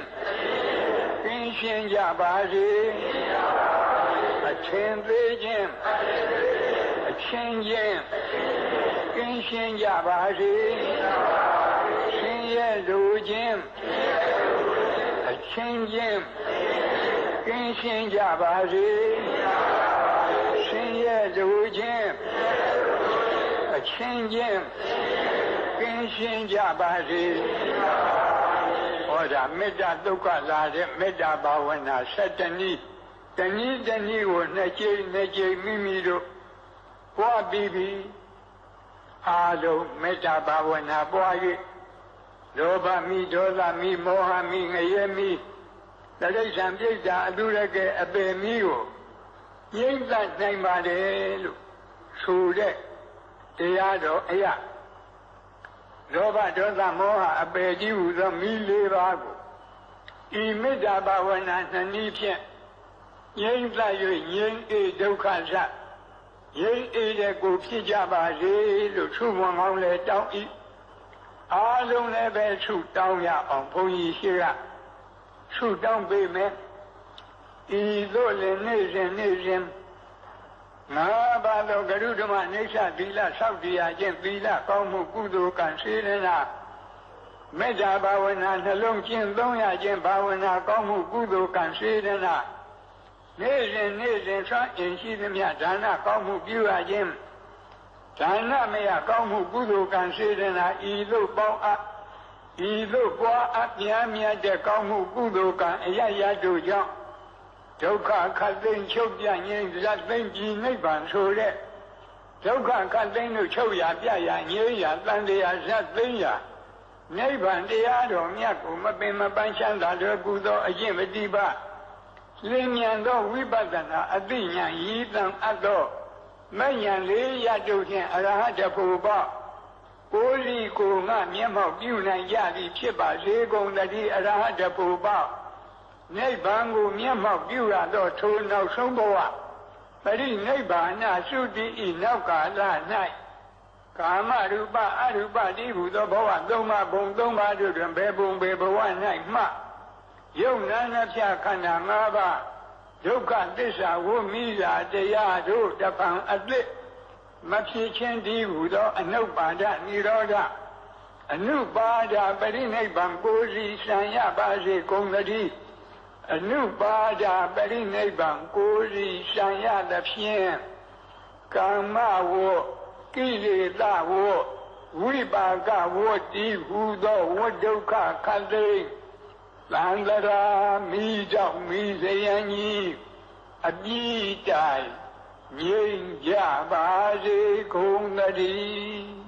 ကင်းရှင်းကြပါစေအထင်သေးခြင်းအချင်းချင်းကင်းရှင်းကြပါစေရှင်ရဲ့လူချင်းအချင်းချင်းကင်းရှင်းကြပါစေရှင်ရဲ့လူချင်းအချင်းချင်းကင်းရှင်းကြပါစေဟောဒါမေတ္တာဒုက္ခလာတဲ့မေတ္တာဘာဝနာ7နည်းတနည်းကိုနှစ်ကြိမ်မိမိတို့ပွားပြီးအားလုံးမေတ္တာဘာဝနာပွား၍လောဘမိဒေါသမိမောဟမိငရဲမိတိရစ္ဆာန်ပြိတ္တာအတုရကဲအပေမိကိုငြိမ့်သက်နိုင်ပါတယ်လို့ဆိုတဲ့တရားတော်အရာလောဘဒေါသမောဟအပေကြီးဟူသောမိ၄ပါးကိုဤမေတ္တာဘာဝနာ2နည်းဖြင့်ငြိမ့်သက်၍ငြိမ့်အေးဒုက္ခစငြိမ့်အေးတဲ့ကိုဖြစ်ကြပါစေလို့ဆုမွန်ကောင်းလဲတောင်း၏အားလုံးလည်းပဲဆုတောင်းရအောင်ဘုန်းကြီးရှိကဆုတောင်းပေးမယ်ဤသို့လည်းနေ့စဉ်ငါဘာလို့ဂရုဓမ္မနေသသီလဆောက်တည်ရခြင်းသီလကောင်းမှုကုသိုလ်ကံစေရနာမေတ္တာဘာဝနာနှလုံးကျင့်သုံးရခြင်းဘာဝနာကောင်းမှုကုသိုလ်ကံစေရနာနေ့စဉ်ဆွမ်းအင်ရှိသမျှဒါနကောင်းမှုပြုရခြင်းဒါနမယကောင်းမှုကုသိုလ်ကံစေရနာဤသို့ပေါင်းအပ်ဤသို့ပွားအပ်မြတ်တဲ့ကောင်းမှုကုသိုလ်ကံအရရတို့ကြောင့်ဒုက္ခခတ်သိမ်းချုပ်ပြငြိမ်းဇတ်သိမ်းပြီးနိဗ္ဗာန်ဆိုတဲ့ဒုက္ခခတ်သိမ်းလို့ချုပ်ရပြရငြိမ်းရတန်တရားဇတ်သိမ်းရနိဗ္ဗာန်တရားတော်မြတ်ကိုမပင်မပန်းချမ်းသာတဲ့ကုသိုလ်အကျင့်ပฏิပတ်လင်းမြန်သောဝိပဿနာအသိဉာဏ်ရည်တံအပ်သောမဉ္ဇဉ်လေးရတုဖြင့်အရဟတဖို့ပေါ့ကိုယ်စီကိုငါမျက်မှောက်ပြုနိုင်ကြသည်ဖြစ်ပါစေကုန်တည်းအရဟတဖို့ပေါ့ နိဗ္ဗာန်ကိုမျက်မှောက်ပြုရသောထိုနောက်ဆုံးဘဝပရိနိဗ္ဗာန်သုတိဤနောက်ကာလ၌ကာမရူပအရူပတိဟုသောဘဝသုံးပါးဘုံသုံးပါးတို့တွင်ဘယ်ဘုံဘယ်ဘဝ၌မှယုံနာနှဖြခန္ဓာ၅ပါးဒုက္ခသစ္စာဝိမိစာတရားတို့တပံအသစ်မဖြစ်ခြင်းတည်းဟုသောအနုပါဒနိရောဓအနုပါဒပရိနိဗ္ဗာန်ကိုစီစံရပါစေကုန်သတည်းအနုပါဒပရိနိဗ္ဗာန်ကိုစီစံရသဖြင့်ကာမဝေါကိလေသာဝေါဝိပါကဝေါတိဟုသောဝဋ္ဒုက္ခခတ်သိသံဃာမိကြောင့်မိစယံကြီးအပြည့်တိုင်ငြိမ်းကြပါစေကုန်သတည်း